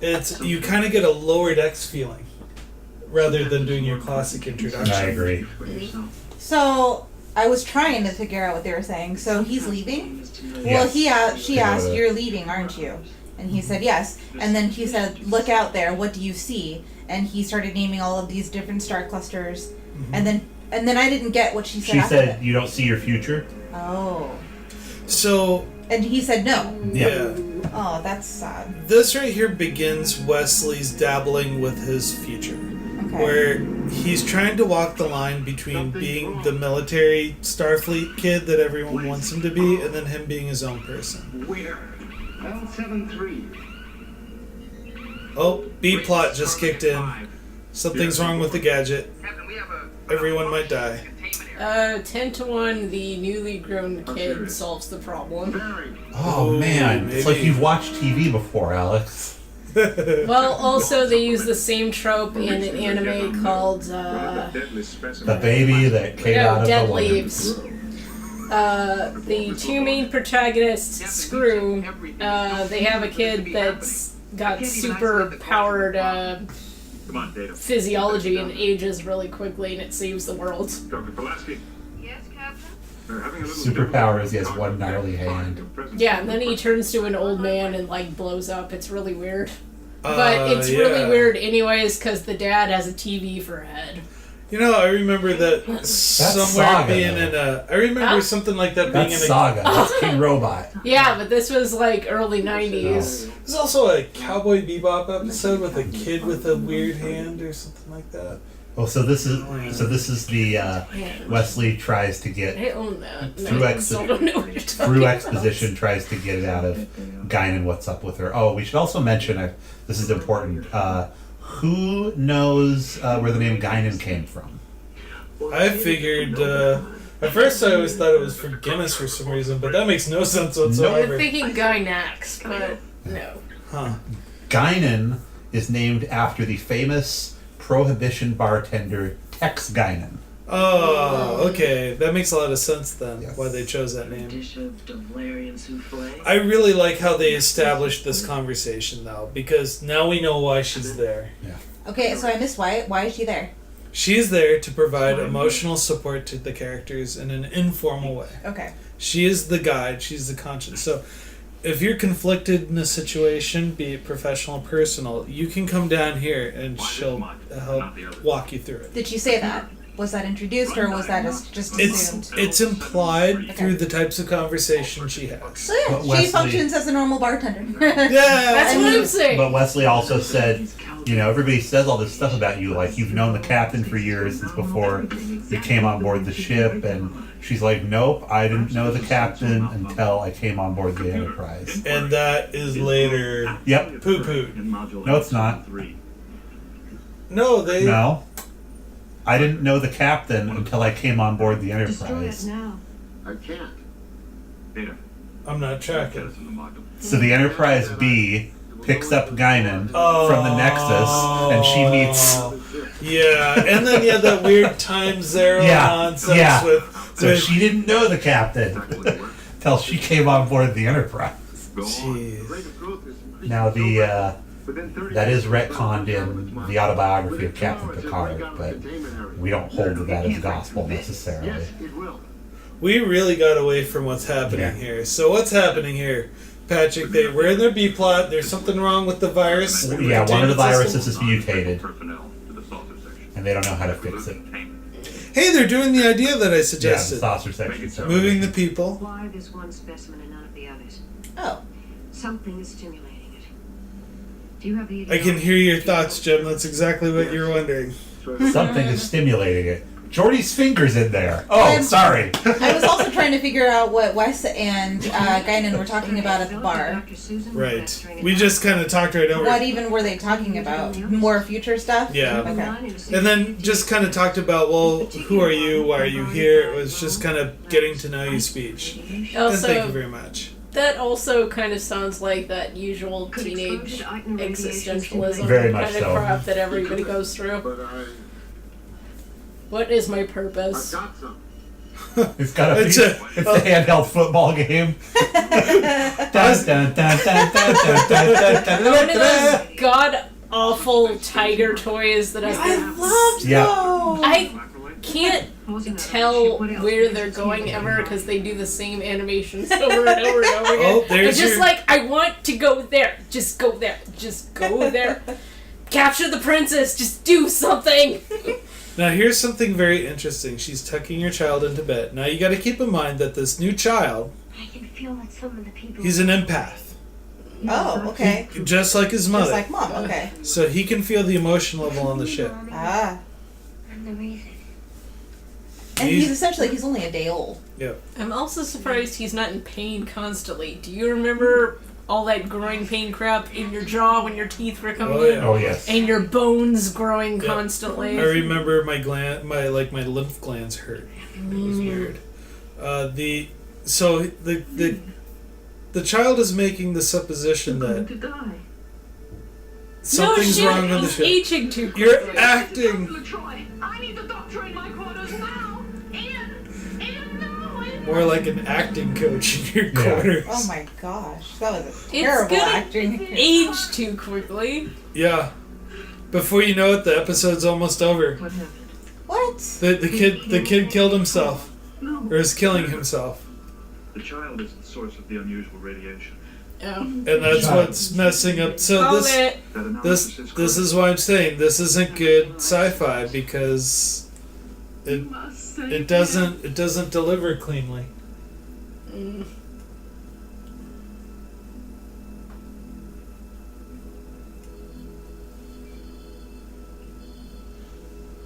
You kind of get a Lower Decks feeling rather than doing your classic introduction. I agree. So I was trying to figure out what they were saying. So he's leaving? Well, she asked, "You're leaving, aren't you?" And he said, "Yes." And then she said, "Look out there. What do you see?" And he started naming all of these different star clusters. Mm-hmm. And then I didn't get what she said. She said, "You don't see your future?" Oh. So. And he said no. Yeah. Oh, that's sad. This right here begins Wesley's dabbling with his future. Okay. Where he's trying to walk the line between being the military Starfleet kid that everyone wants him to be, and then him being his own person. L73. Oh, B-plot just kicked in. Something's wrong with the gadget. Everyone might die. 10-1, the newly grown kid solves the problem. Oh man, it's like you've watched TV before, Alex. Well, also they use the same trope in an anime called The baby that came out of Dead the Leaves. The two main protagonists screw. They have a kid that's got super powered physiology and ages really quickly, and it saves the world. Dr. Pulaski. Yes, Captain? Superpowers, he has one gnarly hand. Yeah, and then he turns to an old man and like blows up. It's really weird. But it's really weird anyways, because the dad has a TV for a head. You know, I remember that somewhere Saga, being in a... I remember something like that being in a... Saga. That's King Robot. Yeah, but this was like early 90s. There's also a Cowboy Bebop episode with a kid with a weird hand or something like that. Well, so this is the Wesley tries to get I own that. through exposition tries to get it out of Guinan what's up with her. Oh, we should also mention this is important. Who knows where the name Guinan came from? I figured. At first, I always thought it was for Guinness for some reason, but that makes no sense whatsoever. I'm thinking Gynax, but no. Huh. Guinan is named after the famous Prohibition bartender Tex Guinan. Oh, okay. That makes a lot of sense then, why they chose that name. I really like how they established this conversation, though, because now we know why she's there. Yeah. Okay, so I missed why. Why is she there? She's there to provide emotional support to the characters in an informal way. Okay. She is the guide. She's the conscience. So if you're conflicted in a situation, be it professional or personal, you can come down here and she'll help walk you through it. Did she say that? Was that introduced, or was that just assumed? It's implied through the types of conversation she has. So yeah, she functions as a normal bartender. Yeah, that's what I'm saying. But Wesley also said, everybody says all this stuff about you, like you've known the captain for years, since before you came on board the ship, and she's like, nope, I didn't know the captain until I came on board the Enterprise. And that is later poo-pooed. No, it's not. No, I didn't know the captain until I came on board the Enterprise. I can't. Data. I'm not tracking. So the Enterprise B picks up Guinan from the Nexus, and she meets... Yeah, and then that weird time zero nonsense with... So she didn't know the captain until she came on board the Enterprise. Jeez. Now that is retconned in the autobiography of Captain Picard, but we don't hold to that as gospel necessarily. We really got away from what's happening here. So what's happening here, Patrick? We're in their B plot. There's something wrong with the virus. Yeah, one of the viruses is mutated, and they don't know how to fix it. Hey, they're doing the idea that I suggested. Yeah, the saucer section. Moving the people. Why this one specimen and none of the others? Oh. Something is stimulating it. Do you have the... I can hear your thoughts, Jim. That's exactly what you're wondering. Something is stimulating it. Jordy's finger's in there. Oh, sorry. I was also trying to figure out what Wes and Guinan were talking about at the bar. Right. We just kind of talked right over What it. even were they talking about? More future stuff? Yeah. Okay. And then just kind of talked about, well, who are you? Why are you here? It was just kind of getting to know you speech. Also, Thank you very much. That also kind of sounds like that usual teenage existentialism Very much kind of crap that everybody goes through. What is my purpose? It's got it's a handheld football game. One of those god-awful tiger toys that I loved those! I can't tell where they're going ever because they do the same animations over and over and over again. Oh, there's it's just I want to go there. Just go there. Just go there. Capture the princess. Just do something. Now here's something very interesting. She's tucking your child into bed. Now you got to keep in mind that this new child, I can feel that some of the people... he's an empath. Oh, okay. Just like his mother. Just like Mom, okay. So he can feel the emotion level on the ship. Ah. I'm the reason. And he's only a day old. Yep. I'm also surprised he's not in pain constantly. Do you remember all that growing pain crap in your jaw when your teeth were coming in? Oh, yes. And your bones growing constantly? I remember my lymph glands hurt. It was weird. The child is making the supposition that something's wrong on the ship. Aging too quickly. You're acting. Counselor Troi, I need the doctor in my quarters now. More like an acting coach in your quarters. Oh my gosh, that was a terrible acting. Age too quickly. Yeah. Before you know it, the episode's almost over. What happened? What? The kid killed himself, or is killing himself. The child is the source of the unusual radiation. Oh. And that's what's messing up. So this is why I'm saying this isn't good sci-fi because it doesn't deliver cleanly.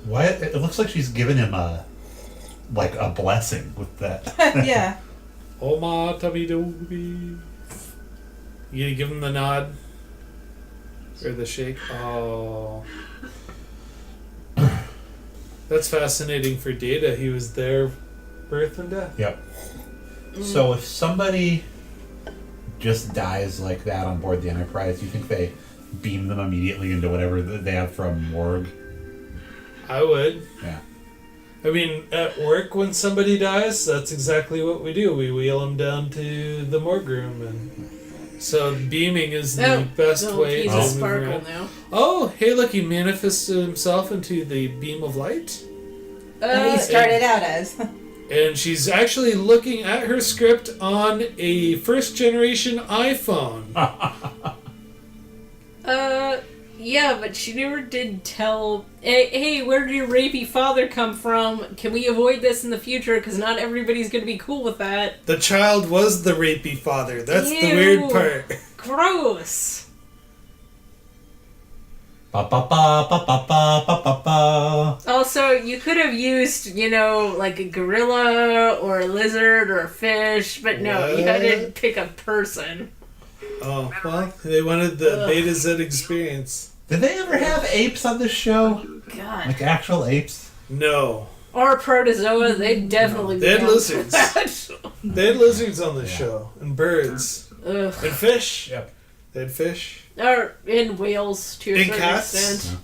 Why? It looks like she's giving him a blessing with that. Yeah. Oh my tummy doobie. You gonna give him the nod? Or the shake? Oh. That's fascinating for Data. He was there birth and death. Yep. So if somebody just dies like that on board the Enterprise, you think they beam them immediately into whatever they have from morgue? I would. Yeah. I mean, at work when somebody dies, that's exactly what we do. We wheel them down to the morgue room, and so beaming is the best way to move around. Now. Oh, hey, look, he manifested himself into the beam of light. He started out as. And she's actually looking at her script on a first-generation iPhone. Yeah, but she never did tell... Hey, where did your rapey father come from? Can we avoid this in the future? Because not everybody's going to be cool with that. The child was the rapey father. That's the weird part. Gross. Ba ba ba ba ba ba ba ba ba. Also, you could have used, like a gorilla or a lizard or a fish, but no, you had to pick a person. Oh, well, they wanted the Beta Z experience. Did they ever have apes on this show? God. Like actual apes? No. Or protozoa, they'd definitely be They had down for lizards. that. They had lizards on this show. And birds. Ugh. And fish. Yep. They had fish. Or in whales, to a And certain cats. extent.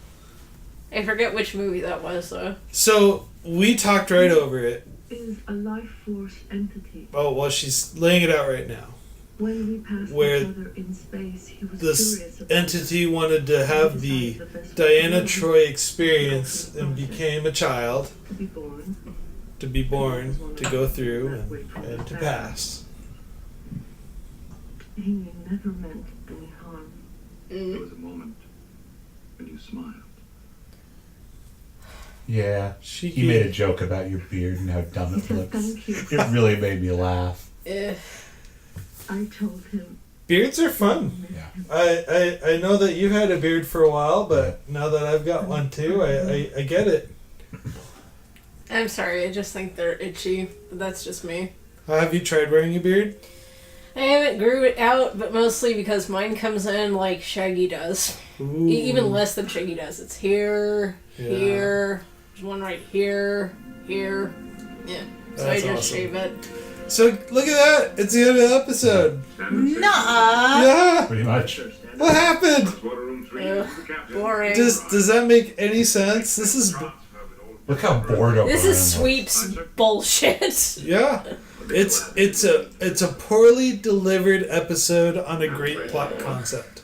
I forget which movie that was, though. So, we talked right over it. Is a life force entity. Oh, well, she's laying it out right now. When we passed Where each other in space, he was This curious about entity wanted to have the Diana Troi experience and became a child. to be born. To be born, to go through, and to pass. He never meant any harm. There was a moment when you smiled. Yeah. She He made a joke about your beard and how dumb it looks. Thank you. It really made me laugh. I told him. Beards are fun. Yeah. I know that you've had a beard for a while, but now that I've got one too, I get it. I'm sorry, I just think they're itchy. But that's just me. Have you tried wearing a beard? I haven't grew it out, but mostly because mine comes in like Shaggy does. Ooh. Even less than Shaggy does. It's here, Yeah. here, there's one right here, here. Yeah. So That's I just awesome. shave it. So look at that! It's the end of the episode. Nuh-uh. Yeah. Pretty much. What happened? Boring. Does that make any sense? This is Look how bored This is O'Brien Sweep's bullshit. yeah. It's a poorly delivered episode on a great plot concept,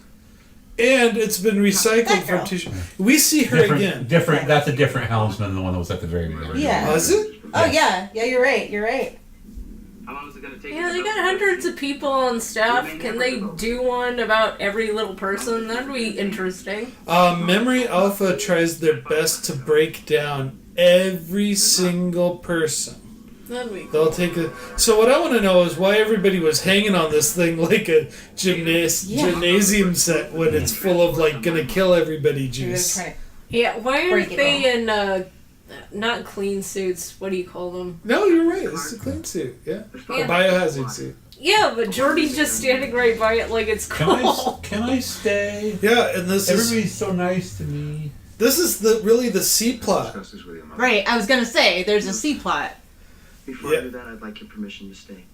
and it's been recycled from two. We see her again. Different. That's a different helmsman than the one that was at the very beginning. Yeah. Was it? Oh, yeah. Yeah, you're right. You're right. How long is it going to take? Yeah, they got hundreds of people on staff. Can they do one about every little person? That'd be interesting. Memory Alpha tries their best to break down every single person. That'd be cool. They'll take a. So what I want to know is why everybody was hanging on this thing like a gymnasium set when it's full of like gonna kill everybody juice. Yeah, why Break aren't it they in not clean suits? What do you call them? No, you're right. It's a clean suit. Yeah, a biohazard suit. Yeah, but Jordy's just standing right by it like it's cool. Can I stay? Yeah, and this Everybody's so nice to me. This is really the C plot. Right, I was gonna say, there's a C plot. Before I do that, I'd like your permission to stay.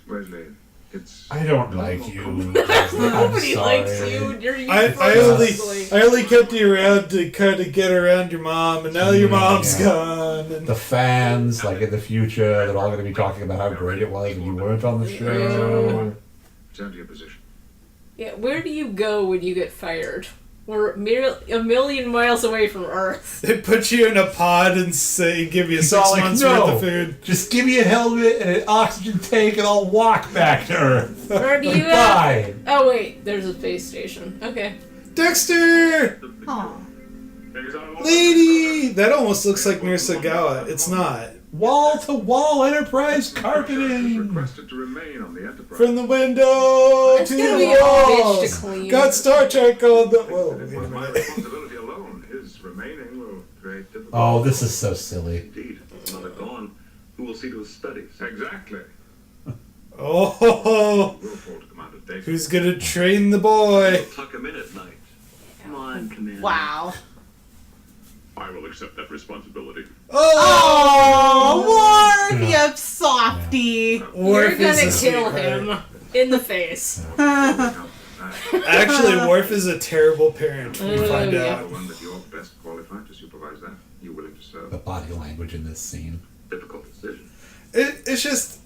Wesley, it's... I don't like you. Nobody likes you. You're I only kept you around to kind of get around your mom, and now your mom's gone. And the fans, like in the future, they're all going to be talking about how great it was and you weren't on the show. Turn to your position. Yeah, where do you go when you get fired? We're a million miles away from Earth. They put you in a pod and give you He's 6 all like, months "No, worth of food. just give me a helmet and an oxygen tank and I'll walk back to Earth." Where do you Bye. Oh wait, there's a space station. Okay. Dexter! Aw. Lady! That almost looks like Nurse Sagawa. It's not. Wall-to-wall enterprise carpeting. Requested to remain on the Enterprise. From the window It's to gonna the be a wall. bitch to clean. Got Star Trek on the... Whoa, wait a My minute. responsibility alone, his remaining will create difficulty. Oh, this is so silly. Indeed. Mother gone. Who will see to his studies? Exactly. Oh, We'll fall to Commander Davis. who's gonna train the boy? Tuck him in at night. Come on, Commander. Wow. I will accept that responsibility. Oh, Oh, Worf, you softy. You're gonna is a kill sweetheart. him in the face. Actually, Worf is a terrible parent. We find yeah. out. The one that you're best qualified to see. supervise that? You willing to serve? The body language in this scene. Difficult decision. It's just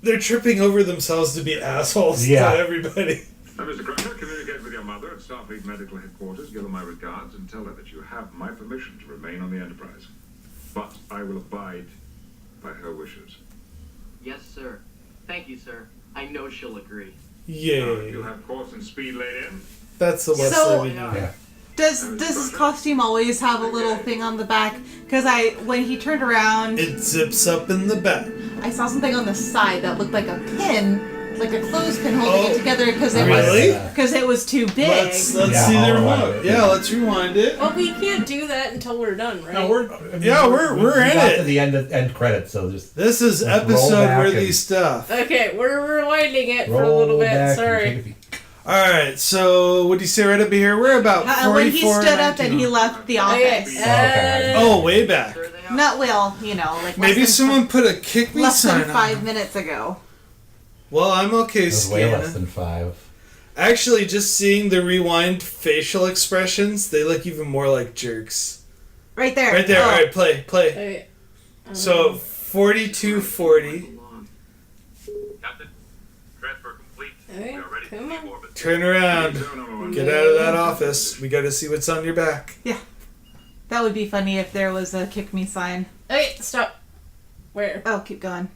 they're tripping over themselves to be assholes to everybody. Now, Mr. Crusher, communicate with your mother at Starfleet Medical Headquarters. Give her my regards and tell her that you have my permission to remain on the Enterprise. But I will abide by her wishes. Yes, sir. Thank you, sir. I know she'll agree. Yay. You have course and speed laid in? That's the Wesley we know. Yeah. Does his costume always have a little thing on the back? Because when he turned around, It zips up in the back. I saw something on the side that looked like a pin, like a clothespin holding it together because it was too big. Let's see the remote. Yeah, let's rewind it. Well, we can't do that until we're done, right? No, we're in it. To the end credits, so just this is episode worthy stuff. Okay, we're rewinding it for a little bit. Sorry. All right, so what do you say right up here? We're about 44. When he stood up and he left the office. Way back. Not like maybe someone put a kick me less sign than 5 minutes ago. Well, I'm okay, It was way less than 5. Actually, just seeing the rewind facial expressions, they look even more like jerks. Right there. Right there. Oh. All right, play. Okay. So 4240. Captain, transfer complete. Okay, We are ready come to on. leave orbit. Turn around. Get out of that office. We got to see what's on your back. Yeah. That would be funny if there was a kick me sign. Okay, stop. Where? Oh, keep going.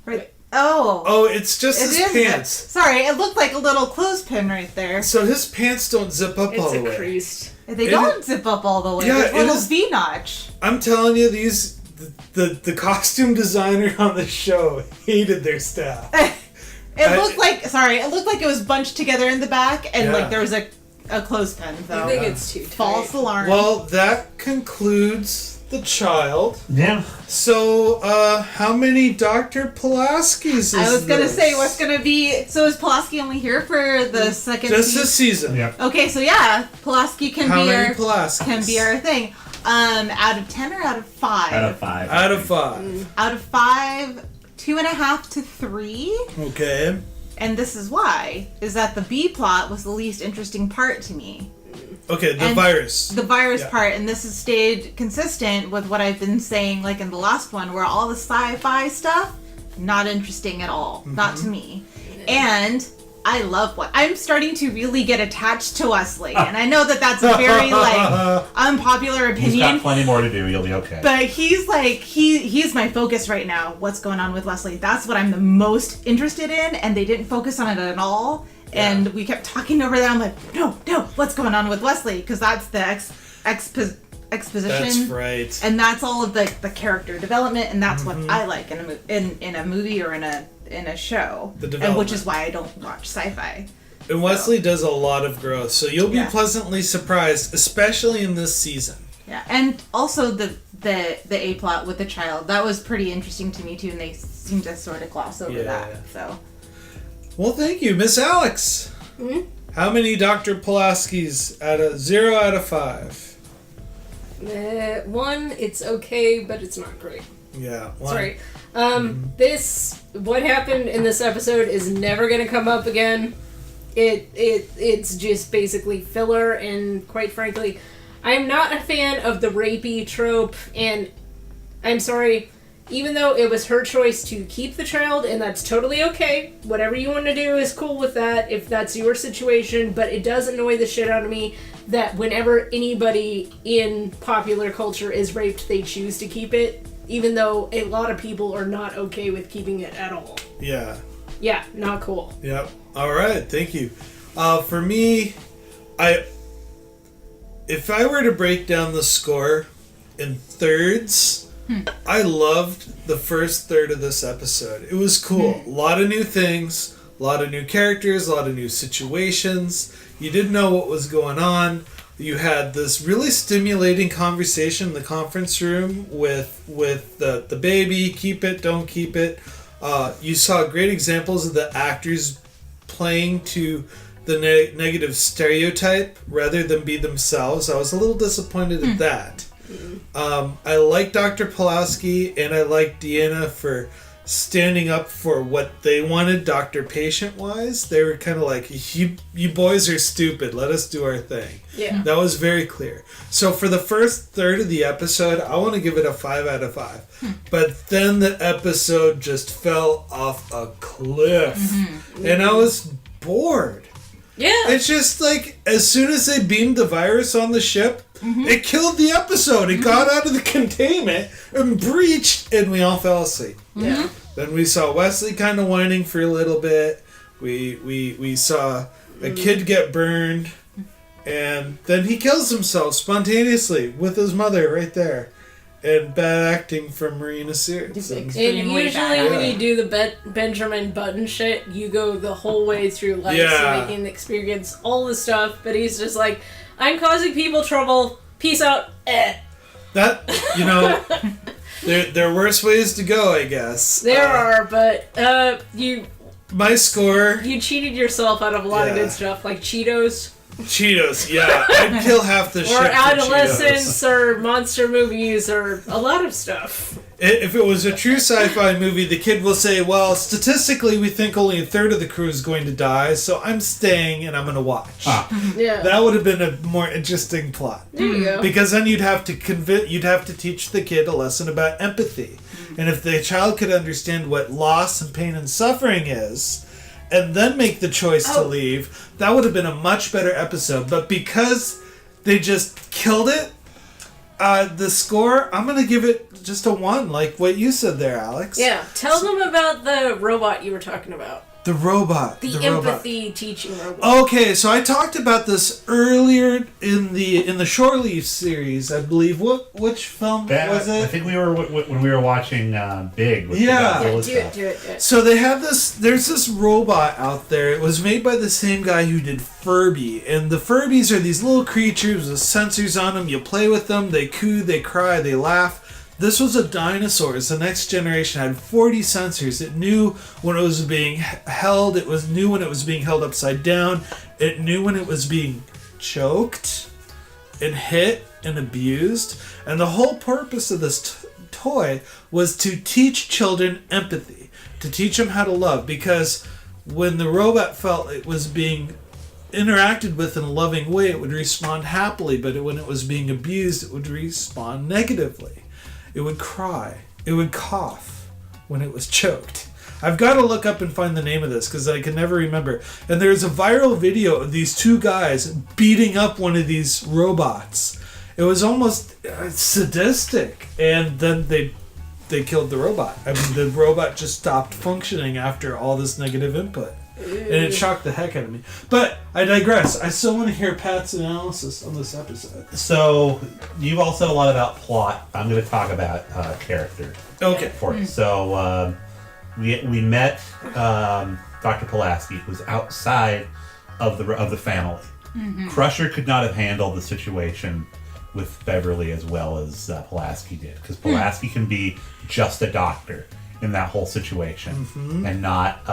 Right. Oh. Oh, it's just his pants. Sorry, it looked like a little clothespin right there. So his pants don't zip up all the way. It's a crease. They don't zip up all the way. Yeah, There's a little V-notch. I'm telling you, the costume designer on the show hated their staff. It looked like it was bunched together in the back, and like there was a clothespin. So I think it's too tight. False alarm. Well, that concludes The Child. Yeah. So, how many Dr. Pulaski's is I was gonna this? say what's gonna be. So is Pulaski only here for the second? Just this season. Yeah. Okay, so yeah, Pulaski can How be many our Pulaskis? can be our thing. Out of 10 or out of 5? Out of 5. Out of 5. Out of 5, 2.5 to 3. Okay. And this is why, is that the B plot was the least interesting part to me. Okay, the And virus. The virus part, and this has stayed consistent with what I've been saying, like in the last one, where all the sci-fi stuff, not interesting at all. Mm-hmm. Not to me. And I love what I'm starting to really get attached to Wesley, and I know that that's a very unpopular opinion. He's got plenty more to do. You'll be okay. But he's he's my focus right now. What's going on with Wesley? That's what I'm the most interested in, and they didn't focus on it at all. Yeah. And we kept talking over that. I'm like, no, what's going on with Wesley? Because that's the exposition. That's right. And that's all of the character development, and that's what I like in a movie or in a show. The development. And which is why I don't watch sci-fi. And Wesley does a lot of growth, so you'll be pleasantly surprised, especially in this season. Yeah, and also the A plot with the child, that was pretty interesting to me too, and they seem to sort of gloss over that. So, well, thank you, Miss Alex. Mm-hmm. How many Dr. Pulaski's out of 0 out of 5? 1, it's okay, but it's not great. Yeah, 1. Sorry. What happened in this episode is never going to come up again. It's just basically filler, and quite frankly, I'm not a fan of the rapey trope, and I'm sorry, even though it was her choice to keep the child, and that's totally okay, whatever you want to do is cool with that, if that's your situation, but it does annoy the shit out of me that whenever anybody in popular culture is raped, they choose to keep it, even though a lot of people are not okay with keeping it at all. Yeah. Yeah, not cool. Yep. All right, thank you. For me, if I were to break down the score in thirds, I loved the first third of this episode. It was cool. A lot of new things, a lot of new characters, a lot of new situations. You didn't know what was going on. You had this really stimulating conversation in the conference room with the baby, keep it, don't keep it. You saw great examples of the actors playing to the negative stereotype rather than be themselves. I was a little disappointed at that. I like Dr. Pulaski, and I like Deanna for standing up for what they wanted doctor-patient wise. They were kind of like, you boys are stupid, let us do our thing. Yeah. That was very clear. So for the first third of the episode, I want to give it a 5 out of 5. But then the episode just fell off a cliff. And I was bored. Yeah. It's just like, as soon as they beamed the virus on the ship, it killed the episode. It got out of the containment and breached, and we all fell asleep. Yeah. Then we saw Wesley kind of whining for a little bit. We saw a kid get burned, and then he kills himself spontaneously with his mother right there. And bad acting from Marina Sears. And usually when you do the Benjamin Button shit, you go the whole way through life, so he can experience all the stuff, but he's just like, I'm causing people trouble, peace out, That, there are worse ways to go, I guess. There are, but my score... You cheated yourself out of a lot of good stuff, like Cheetos. Cheetos, yeah. I'd kill half the shit Or for adolescence, Cheetos. or monster movies, or a lot of stuff. If it was a true sci-fi movie, the kid will say, well, statistically, we think only a third of the crew is going to die, so I'm staying and I'm going to watch. Yeah. That would have been a more interesting plot. There you go. Because then you'd have to teach the kid a lesson about empathy. And if the child could understand what loss and pain and suffering is, and then make the choice to leave, that would have been a much better episode. But because they just killed it, the score, I'm going to give it just a 1, like what you said there, Alex. Yeah, tell them about the robot you were talking about. The robot. The empathy teaching robot. Okay, so I talked about this earlier in the Shore Leave series, I believe. Which film was it? I think we were when we were watching Big. With do it. So they have there's this robot out there. It was made by the same guy who did Furby. And the Furbies are these little creatures with sensors on them. You play with them, they coo, they cry, they laugh. This was a dinosaur. The Next Generation had 40 sensors. It knew when it was being held. It knew when it was being held upside down. It knew when it was being choked and hit and abused. And the whole purpose of this toy was to teach children empathy, to teach them how to love. Because when the robot felt it was being interacted with in a loving way, it would respond happily. But when it was being abused, it would respond negatively. It would cry. It would cough when it was choked. I've got to look up and find the name of this because I can never remember. And there's a viral video of these two guys beating up one of these robots. It was almost sadistic. And then they killed the robot. I mean, the robot just stopped functioning after all this negative input. And it shocked the heck out of me. But I digress. I still want to hear Pat's analysis on this episode. So, you've all said a lot about plot. I'm going to talk about character. Okay. For you. So, we met Dr. Pulaski, who's outside of the family. Crusher could not have handled the situation with Beverly as well as Pulaski did. Because Pulaski can be just a doctor in that whole situation, and not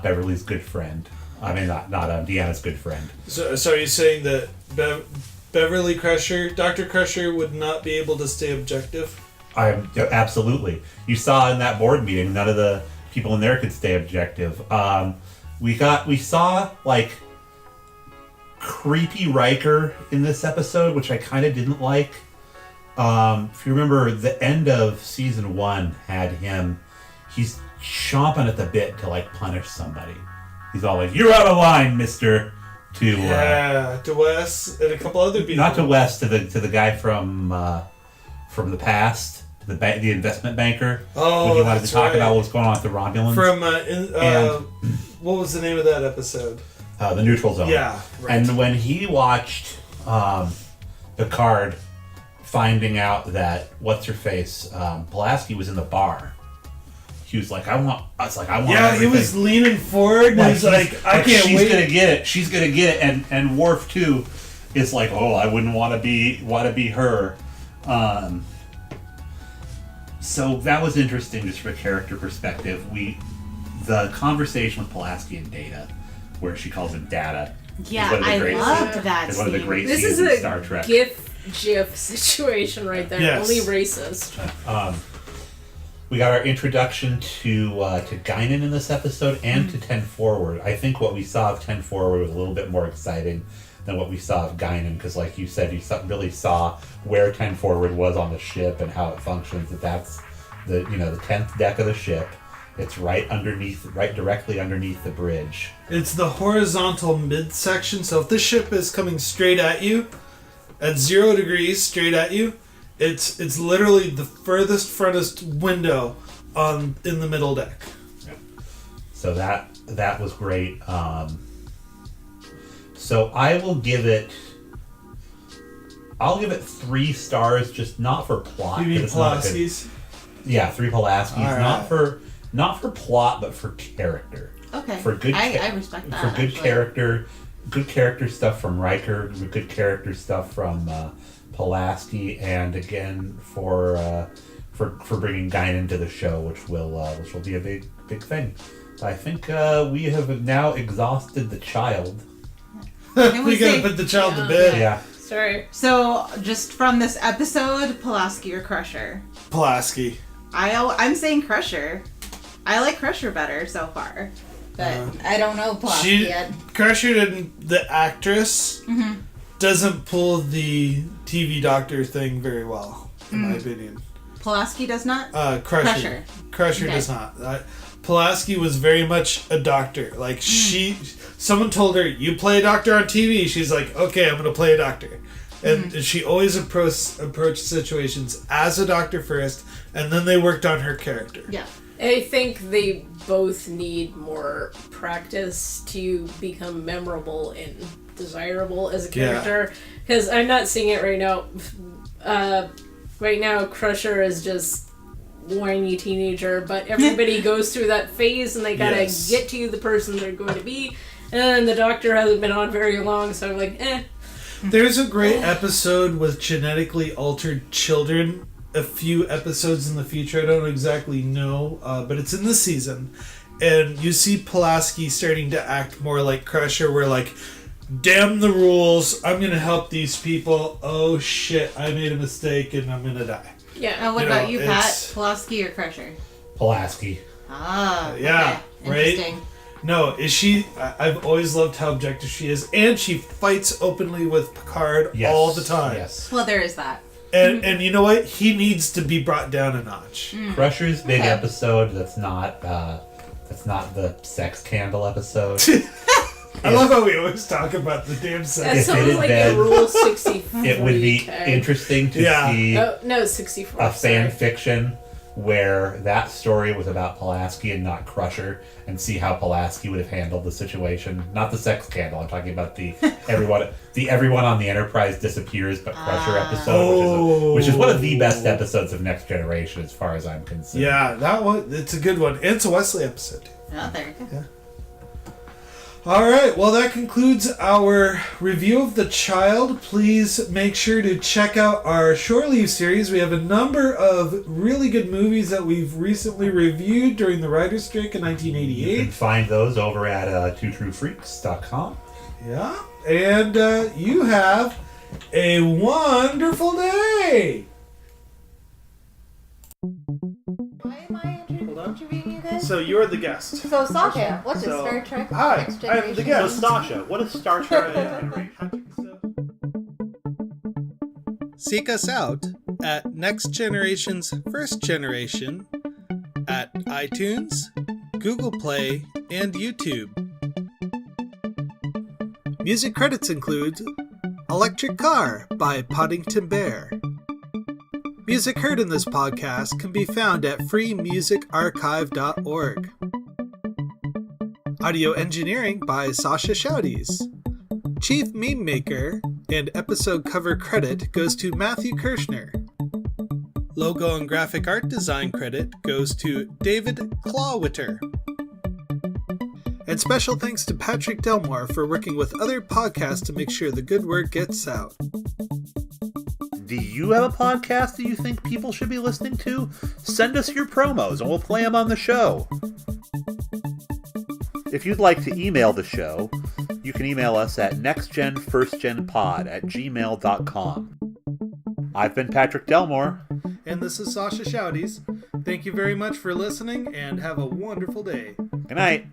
Beverly's good friend. I mean, not Deanna's good friend. So are you saying that Beverly Crusher, Dr. Crusher, would not be able to stay objective? Absolutely. You saw in that board meeting, none of the people in there could stay objective. We saw like creepy Riker in this episode, which I kind of didn't like. If you remember, the end of season 1 had him. He's chomping at the bit to like punish somebody. He's all like, "You're out of line, Mister." To Wes and a couple other people. Not to Wes, to the guy from the past, the investment banker. Oh, when he wanted to talk about what was going on with the Romulans. What was the name of that episode? The Neutral Zone. Yeah. Right. And when he watched Picard finding out that what's-her-face, Pulaski was in the bar, he was like, I want Yeah, everything. he was leaning forward and he's like, I can't wait. She's gonna get it. She's gonna get it. And Worf too is like, oh, I wouldn't want to be her. So that was interesting just from a character perspective. The conversation with Pulaski and Data, where she calls him Data. Yeah, I loved that. Is one of the great this scenes is in Star Trek. GIF situation right there. Yes. Only racist. We got our introduction to Guinan in this episode and to 10 Forward. I think what we saw of 10 Forward was a little bit more exciting than what we saw of Guinan, because like you said, you really saw where 10 Forward was on the ship and how it functions. That's the 10th deck of the ship. It's right directly underneath the bridge. It's the horizontal midsection, so if the ship is coming straight at you, at 0 degrees straight at you, it's literally the furthest window in the middle deck. So that was great. So I'll give it 3 stars, just not for plot. You mean Pulaski's? Yeah, 3 Pulaski's. Right. Not for plot, but for character. Okay. For good, I respect that. For good character stuff from Riker, good character stuff from Pulaski, and again for bringing Guinan to the show, which will be a big thing. I think we have now exhausted the child. We gotta put the child to bed. Yeah. Sorry. So, just from this episode, Pulaski or Crusher? Pulaski. I'm saying Crusher. I like Crusher better so far, but I don't know Pulaski yet. Crusher the actress doesn't pull the TV doctor thing very well, in my opinion. Pulaski does not? Crusher does not. Pulaski was very much a doctor. Like, someone told her, you play a doctor on TV. She's like, okay, I'm going to play a doctor. And she always approached situations as a doctor first, and then they worked on her character. Yeah. I think they both need more practice to become memorable and desirable as a character. Because I'm not seeing it right now. Right now, Crusher is just whiny teenager, but everybody goes through that phase and they gotta get to the person they're going to be. And the doctor hasn't been on very long, so I'm like, eh. There's a great episode with genetically altered children a few episodes in the future. I don't exactly know, but it's in the season. And you see Pulaski starting to act more like Crusher, where like, damn the rules, I'm going to help these people. Oh shit, I made a mistake and I'm going to die. Yeah. What about you, Pat? Pulaski or Crusher? Pulaski. Ah, yeah, okay. right? Interesting. No, I've always loved how objective she is, and she fights openly with Picard all the time. Yes. Well, there is that. And you know what? He needs to be brought down a notch. Crusher's big episode. That's not the sex candle episode. I love how we always talk about the damn sex. That sounds like a Rule 64. It would be interesting to see 64. A fan fiction where that story was about Pulaski and not Crusher, and see how Pulaski would have handled the situation. Not the sex scandal. I'm talking about the everyone on the Enterprise disappears but Crusher episode, which is one of the best episodes of Next Generation as far as I'm concerned. Yeah, that one. It's a good one. And it's a Wesley episode. Oh, there you go. Yeah. All right, well, that concludes our review of The Child. Please make sure to check out our Shore Leave series. We have a number of really good movies that we've recently reviewed during the writer's strike in 1988. You can find those over at twotruefreaks.com. Yeah, and you have a wonderful day. Why am I interviewing you guys? So you're the guest. So Sasha, what's a Star Trek? Hi, Next I am the guest. So Sasha, what is Star Trek? Seek us out at Next Generation's First Generation at iTunes, Google Play, and YouTube. Music credits include Electric Car by Poddington Bear. Music heard in this podcast can be found at freemusicarchive.org. Audio engineering by Sascha Shouties. Chief Meme Maker and episode cover credit goes to Matthew Kirshner. Logo and graphic art design credit goes to David Clawwitter. And special thanks to Patrick Delmore for working with other podcasts to make sure the good word gets out. Do you have a podcast that you think people should be listening to? Send us your promos and we'll play them on the show. If you'd like to email the show, you can email us at nextgenfirstgenpod@gmail.com. I've been Patrick Delmore. and this is Sascha Shouties. Thank you very much for listening, and have a wonderful day. Good night.